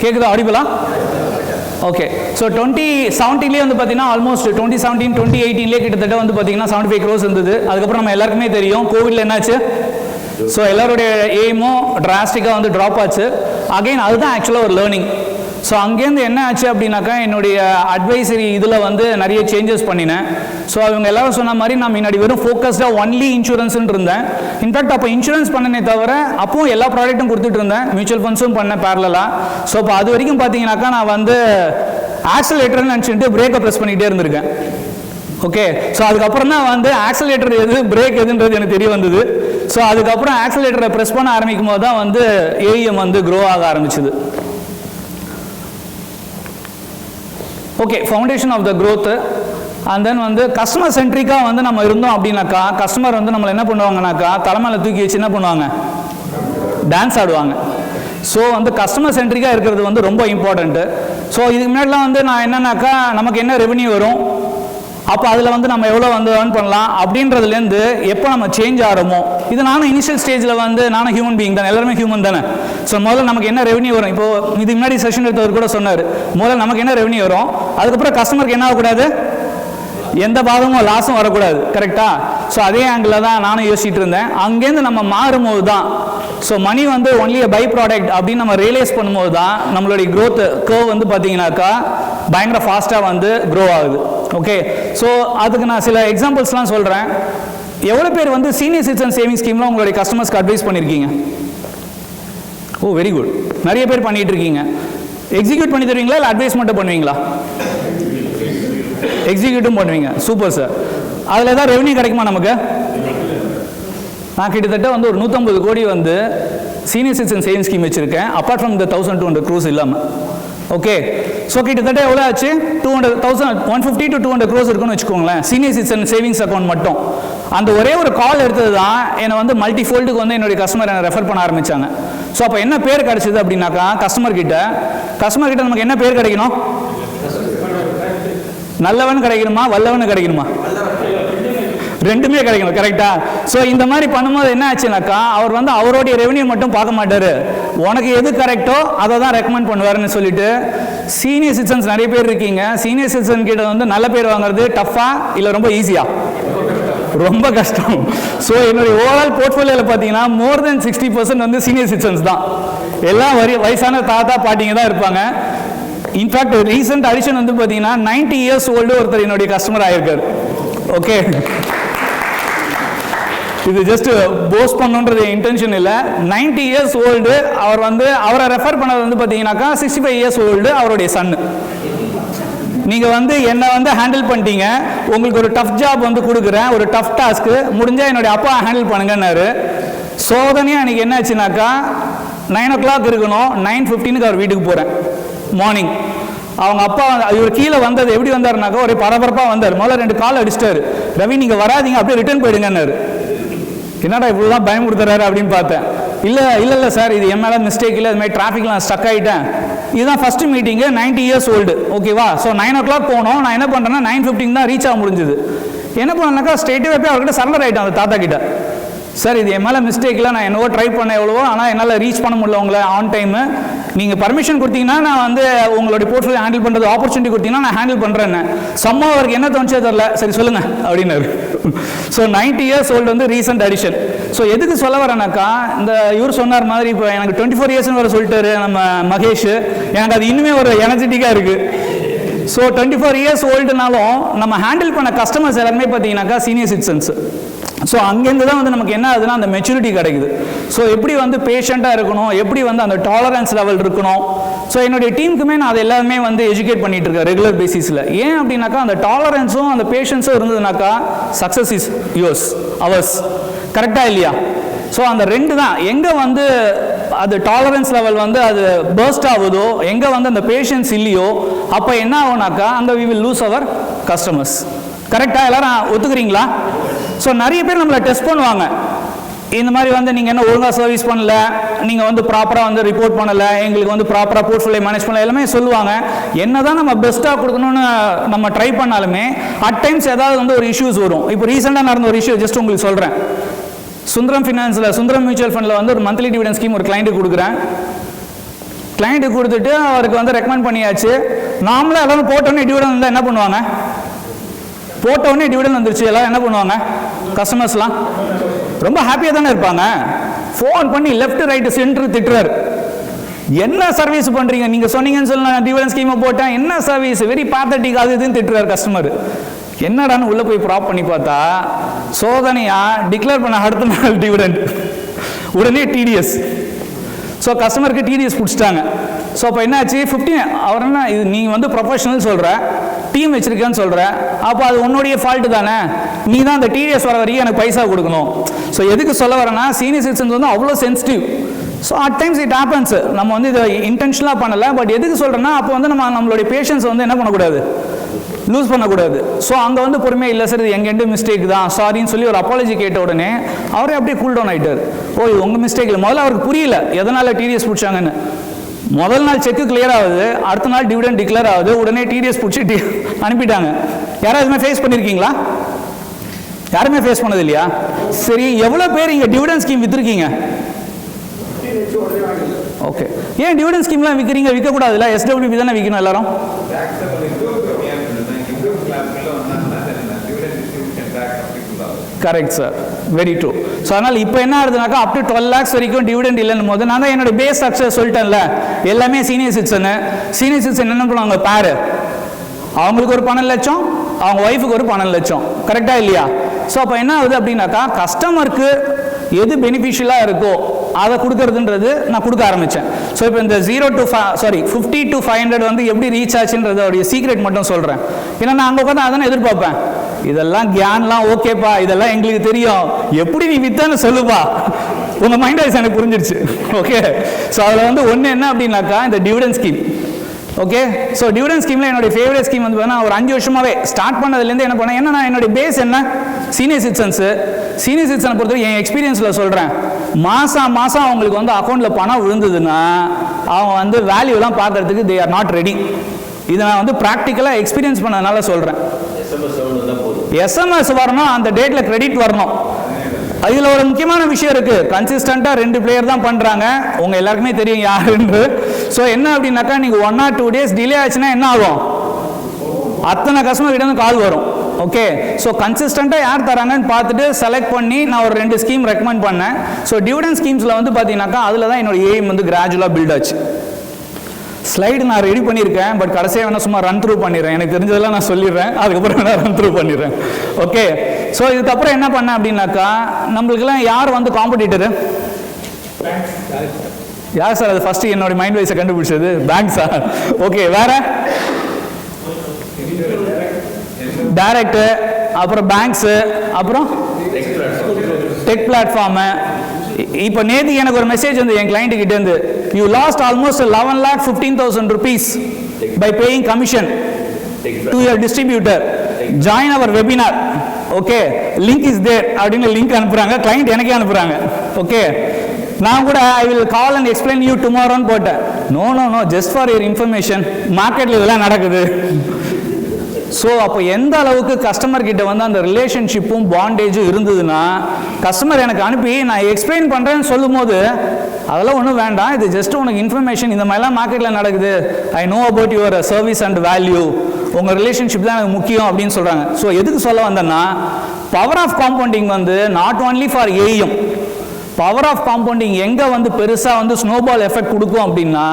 கேட்குதா ஆடிபிளா? Okay. So 2017 வந்து பார்த்தீங்கன்னா ஆல்மோஸ்ட் 2017 2018 கிட்டத்தட்ட வந்து பார்த்தீங்கன்னா 75 crores இருந்தது. அதுக்கப்புறம் நம்ம எல்லாருக்குமே தெரியும் கோவிட்ல என்னாச்சு. ஸோ எல்லாருடைய எய்மும் டிராஸ்டிக்காக வந்து ட்ராப் ஆச்சு. அகைன் அதுதான் ஆக்சுவலாக ஒரு லேர்னிங். ஸோ அங்கேருந்து என்ன ஆச்சு அப்படின்னாக்கா என்னுடைய அட்வைசரி இதில் வந்து நிறைய சேஞ்சஸ் பண்ணினேன். ஸோ அவங்க எல்லாரும் சொன்ன மாதிரி நான் முன்னாடி வெறும் ஃபோக்கஸ்டாக ஒன்லி இன்சூரன்ஸ்ன்னு இருந்தேன். இன்ஃபேக்ட் அப்போ இன்சூரன்ஸ் பண்ணனே தவிர அப்பவும் எல்லா ப்ராடக்ட்டும் கொடுத்துட்டு இருந்தேன், மியூச்சுவல் ஃபண்ட்ஸும் பண்ணேன் பேரலாக. ஸோ இப்போ அது வரைக்கும் பார்த்தீங்கன்னாக்கா நான் வந்து ஆக்சலேட்டர்னு நினச்சிட்டு பிரேக்கை ப்ரெஸ் பண்ணிகிட்டே இருந்திருக்கேன். ஓகே. ஸோ அதுக்கப்புறம் தான் வந்து ஆக்சலேட்டர் எது பிரேக் எதுன்றது எனக்கு தெரிய வந்தது. ஸோ அதுக்கப்புறம் ஆக்சலேட்டரை ப்ரெஸ் பண்ண ஆரம்பிக்கும் போது தான் வந்து ஏஎம் வந்து க்ரோ ஆக ஆரம்பிச்சுது. Okay. Foundation of the growth and then வந்து கஸ்டமர் சென்ட்ரிக்காக வந்து நம்ம இருந்தோம் அப்படின்னாக்கா கஸ்டமர் வந்து நம்மளை என்ன பண்ணுவாங்கனாக்கா தலைமையில் தூக்கி வச்சு என்ன பண்ணுவாங்க, டான்ஸ் ஆடுவாங்க. ஸோ வந்து கஸ்டமர் சென்ட்ரிக்காக இருக்கிறது வந்து ரொம்ப இம்பார்ட்டண்ட்டு. ஸோ இதுக்கு முன்னாடிலாம் வந்து நான் என்னன்னாக்கா நமக்கு என்ன ரெவன்யூ வரும், அப்போ அதில் வந்து நம்ம எவ்வளோ வந்து ஏர்ன் பண்ணலாம் அப்படின்றதுலேருந்து எப்போ நம்ம சேஞ்ச் ஆகிறோமோ, இது நானும் இனிஷியல் ஸ்டேஜில் வந்து நானும் ஹியூமன் பீயிங் தானே, எல்லாருமே ஹியூமன் தானே. ஸோ முதல்ல நமக்கு என்ன ரெவன்யூ வரும், இப்போ இதுக்கு முன்னாடி செஷன் எடுத்தவர் கூட சொன்னார், முதல்ல நமக்கு என்ன ரெவன்யூ வரும், அதுக்கப்புறம் கஸ்டமருக்கு என்ன ஆகக்கூடாது, எந்த பாதமும் லாஸும் வரக்கூடாது. கரெக்டாக? ஸோ அதே ஆங்கிளில் தான் நானும் யோசிச்சுட்டு இருந்தேன். அங்கேருந்து நம்ம மாறும்போது தான், ஸோ மணி வந்து ஒன்லி பை ப்ராடக்ட் அப்படின்னு நம்ம ரியலைஸ் பண்ணும்போது தான் நம்மளுடைய க்ரோத் கர்வ் வந்து பார்த்தீங்கன்னாக்கா பயங்கர ஃபாஸ்ட்டாக வந்து க்ரோ ஆகுது. ஓகே. ஸோ அதுக்கு நான் சில எக்ஸாம்பிள்ஸ்லாம் சொல்கிறேன். எவ்வளோ பேர் வந்து சீனியர் சிட்டிசன் சேவிங் ஸ்கீமில் உங்களுடைய கஸ்டமர்ஸ்க்கு அட்வைஸ் பண்ணியிருக்கீங்க? ஓ, வெரி குட். நிறைய பேர் பண்ணிகிட்டு இருக்கீங்க. எக்ஸிக்யூட் பண்ணி தருவீங்களா இல்லை அட்வைஸ் மட்டும் பண்ணுவீங்களா? எக்ஸிக்யூட்டும் பண்ணுவீங்க. Super sir. அதில் ஏதாவது ரெவன்யூ கிடைக்குமா நமக்கு? நான் கிட்டத்தட்ட வந்து ஒரு 150 கோடி வந்து சீனியர் சிட்டிசன் சேவிங் ஸ்கீம் வச்சுருக்கேன், அப்பார்ட் ஃப்ரம் இந்த 1200 crores இல்லாமல். ஓகே. ஸோ கிட்டத்தட்ட எவ்வளோ ஆச்சு, 150 to 200 crores இருக்குன்னு வச்சுக்கோங்களேன், சீனியர் சிட்டிசன் சேவிங்ஸ் அக்கௌண்ட் மட்டும். அந்த ஒரே ஒரு கால் எடுத்தது தான் என்னை வந்து மல்டிஃபோல்டுக்கு வந்து என்னுடைய கஸ்டமர் என்னை ரெஃபர் பண்ண ஆரம்பித்தாங்க. ஸோ அப்போ என்ன பேர் கிடைச்சிது அப்படின்னாக்கா கஸ்டமர் கிட்ட நமக்கு என்ன பேர் கிடைக்கணும், நல்லவன் கிடைக்கணுமா வல்லவன் கிடைக்கணுமா? ரெண்டுமே கிடைக்கணும். கரெக்டா? ஸோ இந்த மாதிரி பண்ணும்போது என்ன ஆச்சுனாக்கா அவர் வந்து அவருடைய ரெவன்யூ மட்டும் பார்க்க மாட்டார், உனக்கு எது கரெக்டோ அதை தான் ரெக்கமெண்ட் பண்ணுவாருன்னு சொல்லிட்டு. சீனியர் சிட்டிசன்ஸ் நிறைய பேர் இருக்கீங்க, சீனியர் சிட்டிசன் கிட்ட வந்து நல்ல பேர் வாங்குறது டஃபா இல்லை ரொம்ப ஈஸியா? ரொம்ப கஷ்டம். ஸோ என்னுடைய ஓவரால் போர்ட்ஃபோலியோவில் பார்த்தீங்கன்னா மோர் தென் 60% வந்து சீனியர் சிட்டிசன்ஸ் தான். எல்லாம் வயசான தாத்தா பாட்டிங்க தான் இருப்பாங்க. இன்ஃபேக்ட் ரீசெண்ட் அடிஷன் வந்து பார்த்தீங்கன்னா 90 years ஓல்டு ஒருத்தர் என்னுடைய கஸ்டமர் ஆகியிருக்காரு. ஓகே. இது ஜஸ்ட் போஸ்ட் பண்ணுன்றது இன்டென்ஷன் இல்லை. 90 years ஓல்டு அவர் வந்து அவரை ரெஃபர் பண்ணது வந்து பார்த்தீங்கன்னாக்கா 65 years ஓல்டு அவருடைய சன்னு. நீங்கள் வந்து என்னை வந்து ஹேண்டில் பண்ணிட்டீங்க, உங்களுக்கு ஒரு டஃப் ஜாப் வந்து கொடுக்குறேன், ஒரு டஃப் டாஸ்க்கு முடிஞ்சால் என்னுடைய அப்பா ஹேண்டில் பண்ணுங்கன்னாரு. சோதனையாக அன்றைக்கி என்ன ஆச்சுனாக்கா 9 o'clock இருக்கணும், 9:15 அவர் வீட்டுக்கு போகிறேன் மார்னிங். அவங்க அப்பா இவர் கீழே வந்தது எப்படி வந்தாருனாக்கா ஒரே பரபரப்பாக வந்தார். முதல்ல 2 கால் அடிச்சிட்டாரு, ரவி நீங்கள் வராதிங்க அப்படியே ரிட்டர்ன் போயிடுங்கன்னாரு. என்னடா இப்படிலாம் பயமுறுத்துறாரு அப்படின்னு பார்த்தேன். இல்லை சார், இது என் மேலே மிஸ்டேக் இல்லை, இது மாதிரி டிராஃபிக்லாம் ஸ்டக் ஆகிட்டேன், இதுதான் ஃபர்ஸ்ட் மீட்டிங்கு, 90 years ஓல்டு. ஓகேவா? ஸோ 9 o'clock போனோம். நான் என்ன பண்ணுறேன்னா 9:15 தான் ரீச் ஆக முடிஞ்சுது. என்ன பண்ணேன்னாக்கா ஸ்ட்ரெயிட்டாக போய் அவர்கிட்ட சரண்டர் ஆகிட்டேன் அந்த தாத்தா கிட்ட. சார் இது என் மேலே மிஸ்டேக் இல்லை, நான் என்னவோ ட்ரை பண்ண எவ்வளவோ, ஆனால் என்னால் ரீச் பண்ண முடியல உங்களை ஆன் டைமு. நீங்கள் பர்மிஷன் கொடுத்தீங்கன்னா நான் வந்து உங்களுடைய போர்ட்ஃபோலியோ ஹேண்டில் பண்ணுறது, ஆப்பர்ச்சுனிட்டி கொடுத்தீங்கன்னா நான் ஹேண்டில் பண்ணுறேன்னு. சம்மா அவருக்கு என்ன தோணுச்சே தெரில, சரி சொல்லுங்கள் அப்படின்னாரு. ஸோ 90 years ஓல்டு வந்து ரீசெண்ட் அடிஷன். ஸோ எதுக்கு சொல்ல வரேனாக்கா இந்த இவர் சொன்னார் மாதிரி இப்போ எனக்கு 24 years வர சொல்லிட்டாரு நம்ம மகேஷ், எனக்கு அது இன்னுமே ஒரு எனர்ஜெட்டிக்காக இருக்குது. ஸோ 24 years ஓல்டுனாலும் நம்ம ஹேண்டில் பண்ண கஸ்டமர்ஸ் எல்லாருமே பார்த்தீங்கன்னாக்கா சீனியர் சிட்டிசன்ஸ். ஸோ அங்கேருந்து தான் வந்து நமக்கு என்ன ஆகுதுன்னா அந்த மெச்சூரிட்டி கிடைக்குது. ஸோ எப்படி வந்து பேஷண்ட்டாக இருக்கணும், எப்படி வந்து அந்த டாலரன்ஸ் லெவல் இருக்கணும். ஸோ என்னுடைய டீமுக்குமே நான் அது எல்லாமே வந்து எஜுகேட் பண்ணிட்டு இருக்கேன் ரெகுலர் பேசிஸில். ஏன் அப்படின்னாக்கா அந்த டாலரன்ஸும் அந்த பேஷன்ஸும் இருந்ததுனாக்கா சக்ஸஸ் இஸ் யோர்ஸ் அவர்ஸ். கரெக்டாக இல்லையா? ஸோ அந்த ரெண்டு தான் எங்கே வந்து அது டாலரன்ஸ் லெவல் வந்து அது பர்ஸ்ட் ஆகுதோ, எங்கே வந்து அந்த பேஷன்ஸ் இல்லையோ, அப்போ என்ன ஆகுனாக்கா அங்கே we will lose our customers. கரெக்டாக எல்லாரும் ஒத்துக்கிறீங்களா? ஸோ நிறைய பேர் நம்மளை டெஸ்ட் பண்ணுவாங்க. இந்த மாதிரி வந்து நீங்கள் என்ன ஒழுங்காக சர்வீஸ் பண்ணல, நீங்கள் வந்து ப்ராப்பராக வந்து ரிப்போர்ட் பண்ணலை, எங்களுக்கு வந்து ப்ராப்பராக போர்ட்ஃபோலியோ மேனேஜ் பண்ணல, எல்லாமே சொல்லுவாங்க. என்ன தான் நம்ம பெஸ்ட்டாக கொடுக்கணும்னு நம்ம ட்ரை பண்ணாலுமே அட் டைம்ஸ் ஏதாவது வந்து ஒரு இஷ்யூஸ் வரும். இப்போ ரீசெண்டாக நடந்த ஒரு இஷ்யூ ஜஸ்ட் உங்களுக்கு சொல்கிறேன். சுந்தரம் ஃபினான்ஸில், சுந்தரம் மியூச்சுவல் ஃபண்டில் வந்து ஒரு மந்த்லி டிவிடெண்ட் ஸ்கீம் ஒரு கிளைண்ட்டுக்கு கொடுக்குறேன். கிளைண்ட்டுக்கு கொடுத்துட்டு அவருக்கு வந்து ரெக்கமெண்ட் பண்ணியாச்சு. நார்மலாக எல்லாரும் போட்டோன்னே டிவிடன் வந்தால் என்ன பண்ணுவாங்க? போட்டோடனே டிவிடன் வந்துருச்சு, எல்லாரும் என்ன பண்ணுவாங்க? கஸ்டமர்ஸ்லாம் ரொம்ப ஹாப்பியாக தானே இருப்பாங்க. ஃபோன் பண்ணி லெஃப்ட் ரைட்டு சென்டர் திட்டுறாரு, என்ன சர்வீஸ் பண்ணுறீங்க நீங்கள் சொன்னீங்கன்னு சொல்லி நான் டிவிடன் ஸ்கீமை போட்டேன், என்ன சர்வீஸ் வெரி பேத்தட்டிக் அது இதுன்னு திட்டுறாரு கஸ்டமர். என்னடான்னு உள்ளே போய் ப்ராப் பண்ணி பார்த்தா சோதனையாக டிக்ளேர் பண்ண அடுத்த நாள் டிவிடெண்ட், உடனே டிடிஎஸ். ஸோ கஸ்டமருக்கு டிடிஎஸ் பிடிச்சிட்டாங்க. ஸோ அப்போ என்னாச்சு? 15 அவர் என்ன இது நீங்கள் வந்து ப்ரொஃபஷனல் சொல்கிற, டீம் வச்சிருக்கேன்னு சொல்கிற, அப்போ அது உன்னுடைய ஃபால்ட்டு தானே, நீ தான் அந்த டிடிஎஸ் வர வரைக்கும் எனக்கு பைசா கொடுக்கணும். ஸோ எதுக்கு சொல்ல வரேன்னா சீனியர் சிட்டிசன்ஸ் வந்து அவ்வளோ sensitive. So at times it happens. நம்ம வந்து இதை இன்டென்ஷனலாக பண்ணலை, பட் எதுக்கு சொல்கிறேன்னா அப்போ வந்து நம்மளுடைய பேஷன்ஸ் வந்து என்ன பண்ணக்கூடாது, லூஸ் பண்ணக்கூடாது. ஸோ அங்கே வந்து பொறுமையாக இல்லை சார் இது எங்கள் எண்டு மிஸ்டேக் தான் சாரின்னு சொல்லி ஒரு அப்பாலஜி கேட்ட உடனே அவரே அப்படியே கூல் டவுன் ஆகிட்டார். ஓ இது உங்கள் மிஸ்டேக் இல்லை. முதல்ல அவருக்கு புரியல எதனால் டிடிஎஸ் பிடிச்சாங்கன்னு. முதல் நாள் செக்கு கிளியர் ஆகுது, அடுத்த நாள் டிவிடெண்ட் டிக்ளேர் ஆகுது, உடனே டிடிஎஸ் பிடிச்சி அனுப்பிட்டாங்க. யாராவது இதுமாதிரி ஃபேஸ் பண்ணியிருக்கீங்களா? யாருமே ஃபேஸ் பண்ணது இல்லையா? சரி, எவ்வளோ பேர் இங்கே டிவிடெண்ட் ஸ்கீம் விற்றுருக்கீங்க? ஓகே, ஏன் டிவிடெண்ட் ஸ்கீம்லாம் விற்கிறீங்க? விற்கக்கூடாதுல்ல, எஸ்டபிள்யூபி தானே விற்கணும் எல்லாரும். Correct sir, very true. So அதனால் இப்போ என்ன ஆகுதுனாக்கா அப் டு 12 lakhs வரைக்கும் டிவிடெண்ட் இல்லைன்னு போது நான் தான் என்னோட பேஸ் ஸ்ட்ரக்சர் சொல்லிட்டேன்ல, எல்லாமே சீனியர் சிட்டிசனு. சீனியர் சிட்டிசன் என்ன பண்ணுவாங்க பாரு, அவங்களுக்கு ஒரு 12 லட்சம், அவங்க ஒய்ஃபுக்கு ஒரு 12 லட்சம், கரெக்டாக இல்லையா? ஸோ அப்போ என்ன ஆகுது அப்படின்னாக்கா கஸ்டமருக்கு எது பெனிஃபிஷியலாக இருக்கோ அதை கொடுக்கறதுன்றது நான் கொடுக்க ஆரம்பித்தேன். ஸோ இப்போ இந்த 50 to 500 வந்து எப்படி ரீச் ஆச்சுன்றதோடைய சீக்ரெட் மட்டும் சொல்கிறேன். ஏன்னா நான் அங்கே உட்காந்து அதானே எதிர்பார்ப்பேன், இதெல்லாம் கியான்லாம் ஓகேப்பா, இதெல்லாம் எங்களுக்கு தெரியும், எப்படி நீ வித்தான்னு சொல்லுப்பா, உங்கள் மைண்ட் வாய்ஸ் எனக்கு புரிஞ்சிருச்சு. ஓகே, ஸோ அதில் வந்து ஒன்று என்ன அப்படின்னாக்கா இந்த dividend scheme. Okay, so dividend ஸ்கீமில் என்னுடைய ஃபேவரட் ஸ்கீம் வந்து பார்த்தீங்கன்னா ஒரு 5 வருஷமாகவே ஸ்டார்ட் பண்ணதுலேருந்து என்ன பண்ணேன், ஏன்னா நான் என்னுடைய பேஸ் என்ன சீனியர் சிட்டிசன்ஸு. சீனியர் சிட்டிசனை பொறுத்தவரை என் எக்ஸ்பீரியன்ஸில் சொல்கிறேன், மாதம் அவங்களுக்கு வந்து அக்கௌண்ட்டில் பணம் விழுந்ததுன்னா அவங்க வந்து வேல்யூலாம் பார்க்கறதுக்கு தே ஆர் நாட் ரெடி. இதை நான் வந்து ப்ராக்டிக்கலாக எக்ஸ்பீரியன்ஸ் பண்ணதுனால சொல்கிறேன். எஸ்எம்எஸ் வரணும், அந்த டேட்டில் கிரெடிட் வரணும். அதில் ஒரு முக்கியமான விஷயம் இருக்குது, கன்சிஸ்டண்ட்டாக 2 பிளேயர் தான் பண்ணுறாங்க, உங்கள் எல்லாருக்குமே தெரியும் யாருன்னு. ஸோ என்ன அப்படின்னாக்கா நீங்கள் 1 or 2 days டிலே ஆச்சுன்னா என்ன ஆகும், அத்தனை கஸ்டமர் கிட்ட இருந்து கால் வரும். ஓகே, ஸோ கன்சிஸ்டண்ட்டாக யார் தராங்கன்னு பார்த்துட்டு செலக்ட் பண்ணி நான் ஒரு 2 ஸ்கீம் ரெக்கமெண்ட் பண்ணேன். ஸோ டிவிடெண்ட் ஸ்கீம்ஸில் வந்து பார்த்தீங்கன்னாக்கா அதில் தான் என்னோட எய்ம் வந்து கிராஜுவலாக பில்ட் ஆச்சு. ஸ்லைடு நான் ரெடி பண்ணியிருக்கேன், பட் கடைசியாக வேணால் சும்மா ரன் த்ரூ பண்ணிடுறேன், எனக்கு தெரிஞ்சதெல்லாம் நான் சொல்லிடுறேன், அதுக்கப்புறம் வேணால் ரன் த்ரூ பண்ணிடுறேன். ஓகே, ஸோ இதுக்கப்புறம் என்ன பண்ணேன் அப்படின்னாக்கா நம்மளுக்கெல்லாம் யார் வந்து காம்படிட்டரு? யார் சார் அது ஃபஸ்ட்டு என்னோட மைண்ட் வைஸை கண்டுபிடிச்சது? Bank sir. ஓகே, வேற டைரக்ட், அப்புறம் பேங்க்ஸு, அப்புறம் டெக் பிளாட்ஃபார்மு. இப்போ நேற்று எனக்கு ஒரு மெசேஜ் வந்து என் கிளைண்ட் கிட்ட இருந்து, you last almost 11,15,000 rupees by paying commission to your distributor. Join our webinar. Okay, link is there அப்படின்னு லிங்க் அனுப்புறாங்க, கிளைண்ட் எனக்கே அனுப்புறாங்க. ஓகே, நான் கூட I will call and explain you டுமாரோன்னு போட்டேன். No just for your information, மார்க்கெட்டில் இதெல்லாம் நடக்குது. ஸோ அப்போ எந்த அளவுக்கு கஸ்டமர் கிட்ட வந்து அந்த ரிலேஷன்ஷிப்பும் பாண்டேஜும் இருந்ததுன்னா, கஸ்டமர் எனக்கு அனுப்பி நான் எக்ஸ்பிளைன் பண்ணுறேன்னு சொல்லும் போது அதெல்லாம் ஒன்றும் வேண்டாம், இது ஜஸ்ட் உனக்கு இன்ஃபர்மேஷன், இந்த மாதிரிலாம் மார்க்கெட்டில் நடக்குது, I know about your service and value, உங்கள் ரிலேஷன்ஷிப் தான் எனக்கு முக்கியம் அப்படின்னு சொல்கிறாங்க. ஸோ எதுக்கு சொல்ல வந்தேன்னா, பவர் ஆஃப் காம்பவுண்டிங் வந்து not only for AM, power of compounding எங்கே வந்து பெருசாக வந்து ஸ்னோபால் எஃபெக்ட் கொடுக்கும் அப்படின்னா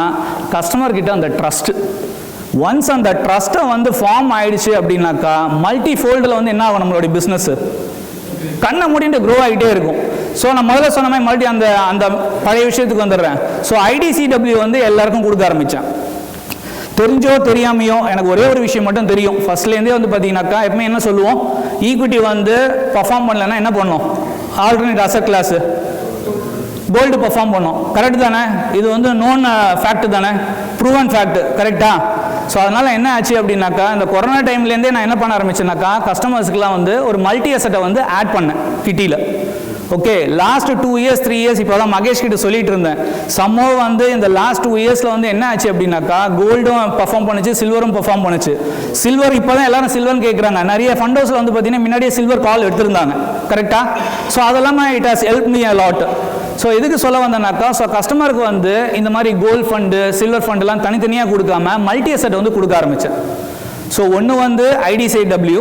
கஸ்டமர் கிட்ட அந்த ட்ரஸ்ட். ஒன்ஸ் அந்த ட்ரஸ்ட்டை வந்து ஃபார்ம் ஆயிடுச்சு அப்படின்னாக்கா மல்டி ஃபோல்டில் வந்து என்ன ஆகும், நம்மளுடைய பிஸ்னஸ் கண்ணை மூடிட்டு க்ரோ ஆகிட்டே இருக்கும். ஸோ நான் முதல்ல சொன்ன மாதிரி மல்டி அந்த பழைய விஷயத்துக்கு வந்துடுறேன். ஸோ ஐடிசிடபிள்யூ வந்து எல்லாருக்கும் கொடுக்க ஆரம்பித்தேன். தெரிஞ்சோ தெரியாமையோ எனக்கு ஒரே ஒரு விஷயம் மட்டும் தெரியும், ஃபர்ஸ்ட்லேருந்தே வந்து பார்த்தீங்கன்னாக்கா எப்பவுமே என்ன சொல்லுவோம், ஈக்விட்டி வந்து பர்ஃபார்ம் பண்ணலைன்னா என்ன பண்ணோம், alternate asset class gold perform பண்ணோம். கரெக்டு தானே? இது வந்து நோன் ஃபேக்ட் தானே, ப்ரூவன் ஃபேக்ட், கரெக்டா? ஸோ அதனால் என்ன ஆச்சு அப்படின்னாக்கா இந்த கொரோனா டைம்லேருந்தே நான் என்ன பண்ண ஆரம்பிச்சேன்னாக்கா கஸ்டமர்ஸ்க்குலாம் வந்து ஒரு மல்டி அசெட்டை வந்து ஆட் பண்ணேன் கிட்டியில். ஓகே, லாஸ்ட் 2 years 3 years இப்போ தான் மகேஷ் கிட்ட சொல்லிட்டு இருந்தேன், சம்மோ வந்து இந்த லாஸ்ட் 2 yearsல வந்து என்ன ஆச்சு அப்படின்னாக்கா கோல்டும் பர்ஃபார்ம் பண்ணுச்சு, சில்வரும் பர்ஃபார்ம் பண்ணுச்சு. சில்வர் இப்போ தான் எல்லாரும் சில்வர்னு கேட்குறாங்க. நிறைய ஃபண்ட் ஹவுஸில் வந்து பார்த்தீங்கன்னா முன்னாடியே சில்வர் கால் எடுத்திருந்தாங்க, கரெக்டாக? ஸோ அதெல்லாம் it has help me a lot. So எதுக்கு சொல்ல வந்தேன்னாக்கா, ஸோ கஸ்டமருக்கு வந்து இந்த மாதிரி கோல்டு ஃபண்டு, சில்வர் ஃபண்டுலாம் தனித்தனியாக கொடுக்காம மல்டி அசெட் வந்து கொடுக்க ஆரம்பித்தேன். ஸோ ஒன்று வந்து IDCW,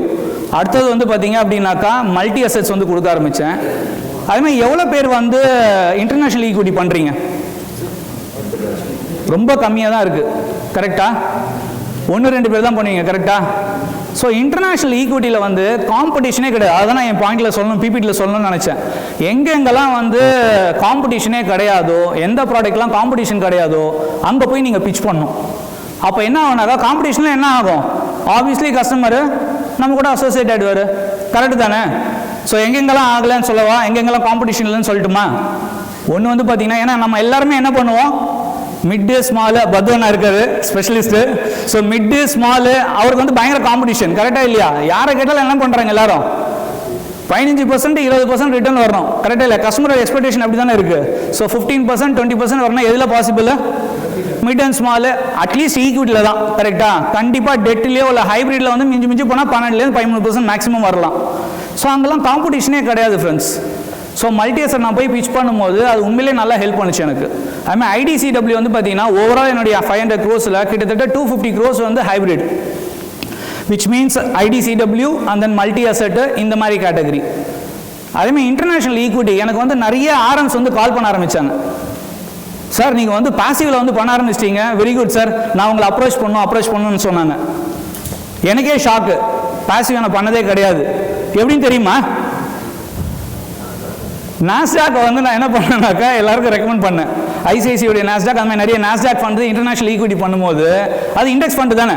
அடுத்தது வந்து பார்த்தீங்க அப்படின்னாக்கா மல்டி அசெட்ஸ் வந்து கொடுக்க ஆரம்பித்தேன். அதுமாதிரி எவ்வளோ பேர் வந்து இன்டர்நேஷ்னல் ஈக்விட்டி பண்ணுறீங்க? ரொம்ப கம்மியாக தான் இருக்குது, கரெக்டாக? 1-2 பேர் தான் பண்ணுவீங்க, கரெக்டாக? ஸோ இன்டர்நேஷ்னல் ஈக்விட்டியில் வந்து காம்படிஷனே கிடையாது. அதான் நான் என் பாயிண்டில் சொல்லணும், பிபிடியில் சொல்லணும்னு நினச்சேன். எங்கெங்கெல்லாம் வந்து காம்படிஷனே கிடையாதோ, எந்த ப்ராடக்ட்லாம் காம்படிஷன் கிடையாதோ அங்கே போய் நீங்கள் பிச் பண்ணணும். அப்போ என்ன ஆகுனாக்கா, காம்படிஷனில் என்ன ஆகும்? ஆப்வியஸ்லி கஸ்டமரு நம்ம கூட அசோசியேட் ஆகிடுவார், கரெக்டு தானே? ஸோ எங்கெங்கெல்லாம் ஆகலைன்னு சொல்லவா, எங்கெங்கெல்லாம் காம்படிஷன் இல்லைன்னு சொல்லட்டுமா? ஒன்று வந்து பார்த்தீங்கன்னா, ஏன்னா நம்ம எல்லாருமே என்ன பண்ணுவோம், மிட்டு ஸ்மாலு, பத்வனா இருக்காரு ஸ்பெஷலிஸ்ட்டு. ஸோ மிட்டு ஸ்மாலு அவருக்கு வந்து பயங்கர காம்படிஷன், கரெக்டாக இல்லையா? யாரை கேட்டாலும் என்ன பண்ணுறாங்க எல்லாரும், 15% 20% ரிட்டர்ன் வரணும், கரெக்டாக இல்லை? கஸ்டமர் எக்ஸ்பெக்டேஷன் அப்படி தானே இருக்குது. ஸோ 15% 20% வரணும். எதில் possible? Mid and small, at least ஈக்விட்டியில் தான், கரெக்டாக? கண்டிப்பாக டெட்லேயோ இல்லை ஹைப்ரிட்டில் வந்து மிஞ்சி போனால் 12-13% மேக்ஸிமம் வரலாம். ஸோ அங்கெல்லாம் காம்படிஷனே கிடையாது ஃப்ரெண்ட்ஸ். ஸோ மல்டி அசெட் நான் போய் பிச் பண்ணும்போது அது உண்மையிலே நல்லா ஹெல்ப் பண்ணுச்சு எனக்கு. அதுமாதிரி IDCW வந்து பார்த்தீங்கன்னா ஓவரால் என்னுடைய 500 crores கிட்டத்தட்ட 250 crores வந்து hybrid, which means IDCW and then multi asset இந்த மாதிரி கேட்டகரி. அதேமாதிரி இன்டர்நேஷ்னல் ஈக்விட்டி எனக்கு வந்து நிறைய ஆர்எம்ஸ் வந்து கால் பண்ண ஆரம்பித்தாங்க. சார் நீங்கள் வந்து பாசிவில் வந்து பண்ண ஆரம்பிச்சிட்டீங்க, வெரி குட் சார், நான் உங்களை அப்ரோச் பண்ணணும்னு சொன்னாங்க. எனக்கே ஷாக்கு, பாசிவ் நான் பண்ணதே கிடையாது. எப்படின்னு தெரியுமா? நாஸ்டாக் வந்து நான் என்ன பண்ணேன்னாக்கா எல்லாருக்கும் ரெக்கமெண்ட் பண்ணேன். ஐசிஐசியோடைய நாஸ்டாக், அந்த மாதிரி நிறைய நாஸ்டாக் ஃபண்டு இன்டர்நேஷ்னல் ஈக்விட்டி பண்ணும்போது அது இண்டெக்ஸ் ஃபண்டு தானே.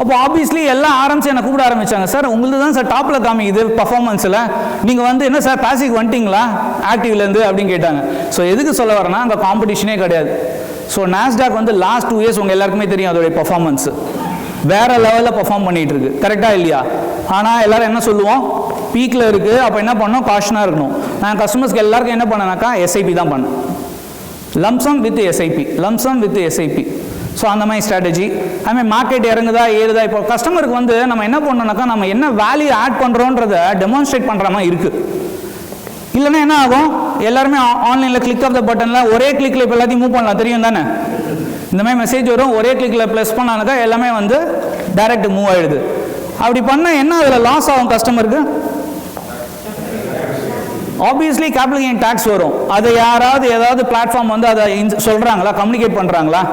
அப்போ ஆப்வியஸ்லி எல்லா ஆரம்பிச்சு என்னை கூப்பிட ஆரம்பிச்சாங்க. சார் உங்களுக்கு தான் சார் டாப்பில் காமிக்குது பர்ஃபார்மன்ஸில், நீங்கள் வந்து என்ன சார் பாசிக் வந்துட்டிங்களா ஆக்டிவ்லேருந்து அப்படின்னு கேட்டாங்க. ஸோ எதுக்கு சொல்ல வரேன்னா, அங்கே காம்படிஷனே கிடையாது. ஸோ நாஸ்டாக் வந்து லாஸ்ட் 2 years உங்கள் எல்லாருக்குமே தெரியும் அதோடைய பர்ஃபார்மன்ஸ் வேறு லெவலில் பர்ஃபார்ம் பண்ணிகிட்டு இருக்கு, கரெக்டாக இல்லையா? ஆனால் எல்லோரும் என்ன சொல்லுவோம், பீக்கில் இருக்குது, அப்போ என்ன பண்ணணும், காஷனாக இருக்கணும். நான் கஸ்டமர்ஸ்க்கு எல்லாருக்கும் என்ன பண்ணேனாக்கா SIP தான் பண்ணேன், லம்சம் வித் SIP. ஸோ அந்த மாதிரி ஸ்ட்ராட்டஜி. அதுமாதிரி மார்க்கெட் இறங்குதா ஏறுதா, இப்போ கஸ்டமருக்கு வந்து நம்ம என்ன பண்ணோம்னாக்கா, நம்ம என்ன வேல்யூ ஆட் பண்ணுறோன்றதை டெமான்ஸ்ட்ரேட் பண்ணுற மாதிரி இருக்குது. இல்லைன்னா என்ன ஆகும், எல்லாருமே ஆன்லைனில் கிளிக் ஆஃப் த பட்டனில் ஒரே கிளிக்கில் இப்போ எல்லாத்தையும் மூவ் பண்ணலாம், தெரியும் தானே? இந்த மாதிரி மெசேஜ் வரும், ஒரே கிளிக்கில் ப்ளஸ் பண்ணானாக்கா எல்லாமே வந்து டைரக்ட் மூவ் ஆகிடுது. அப்படி பண்ணால் என்ன அதில் லாஸ் ஆகும் கஸ்டமருக்கு? ஆப்வியஸ்லி கேபிட்டல் கெயின் டேக்ஸ் வரும். அதை யாராவது ஏதாவது பிளாட்ஃபார்ம் வந்து அதை சொல்கிறாங்களா, கம்யூனிகேட் பண்ணுறாங்களா?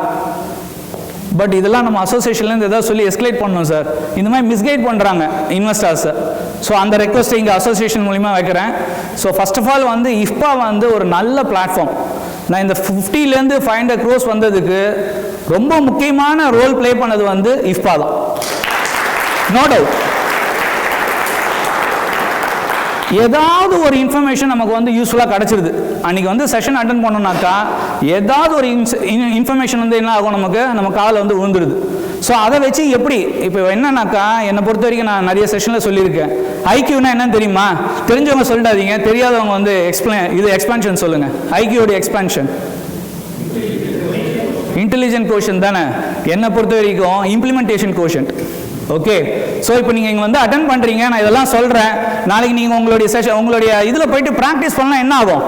பட் இதெல்லாம் நம்ம அசோசியேஷன்லேருந்து ஏதாவது சொல்லி எஸ்கலேட் பண்ணணும் சார், இந்த மாதிரி மிஸ்கைட் பண்ணுறாங்க இன்வெஸ்டர்ஸை. ஸோ அந்த ரெக்வஸ்ட்டை இங்கே அசோசியேஷன் மூலிமா வைக்கிறேன். ஸோ ஃபர்ஸ்ட் ஆஃப் ஆல் வந்து IFPA வந்து ஒரு நல்ல பிளாட்ஃபார்ம். நான் இந்த 50 to 500 crores வந்ததுக்கு ரொம்ப முக்கியமான ரோல் ப்ளே பண்ணது வந்து IFPA தான், நோ டவுட். ஏதாவது ஒரு இன்ஃபர்மேஷன் நமக்கு வந்து யூஸ்ஃபுல்லாக கிடச்சிருது. அன்றைக்கி வந்து செஷன் அட்டன் பண்ணோம்னாக்கா ஏதாவது ஒரு இன்ஃபர்மேஷன் வந்து என்ன ஆகும், நம்ம காலில் வந்து விழுந்துடுது. ஸோ அதை வச்சு எப்படி இப்போ என்னன்னாக்கா, என்னை பொறுத்த வரைக்கும் நான் நிறைய செஷனில் சொல்லியிருக்கேன், ஐக்யூனா என்னன்னு தெரியுமா? தெரிஞ்சவங்க சொல்லிடாதீங்க, தெரியாதவங்க வந்து எக்ஸ்பான்ஷன் சொல்லுங்கள். ஐக்யூடைய எக்ஸ்பான்ஷன் இன்டெலிஜென்ட் கோஷன் தானே, என்னை பொறுத்த வரைக்கும் இம்ப்ளிமெண்டேஷன் கோஷன்ட். ஓகே, ஸோ இப்போ நீங்கள் இங்கே வந்து அட்டன் பண்ணுறீங்க, நான் இதெல்லாம் சொல்கிறேன். நாளைக்கு நீங்கள் உங்களுடைய இதில் போயிட்டு ப்ராக்டிஸ் பண்ணால் என்ன ஆகும்?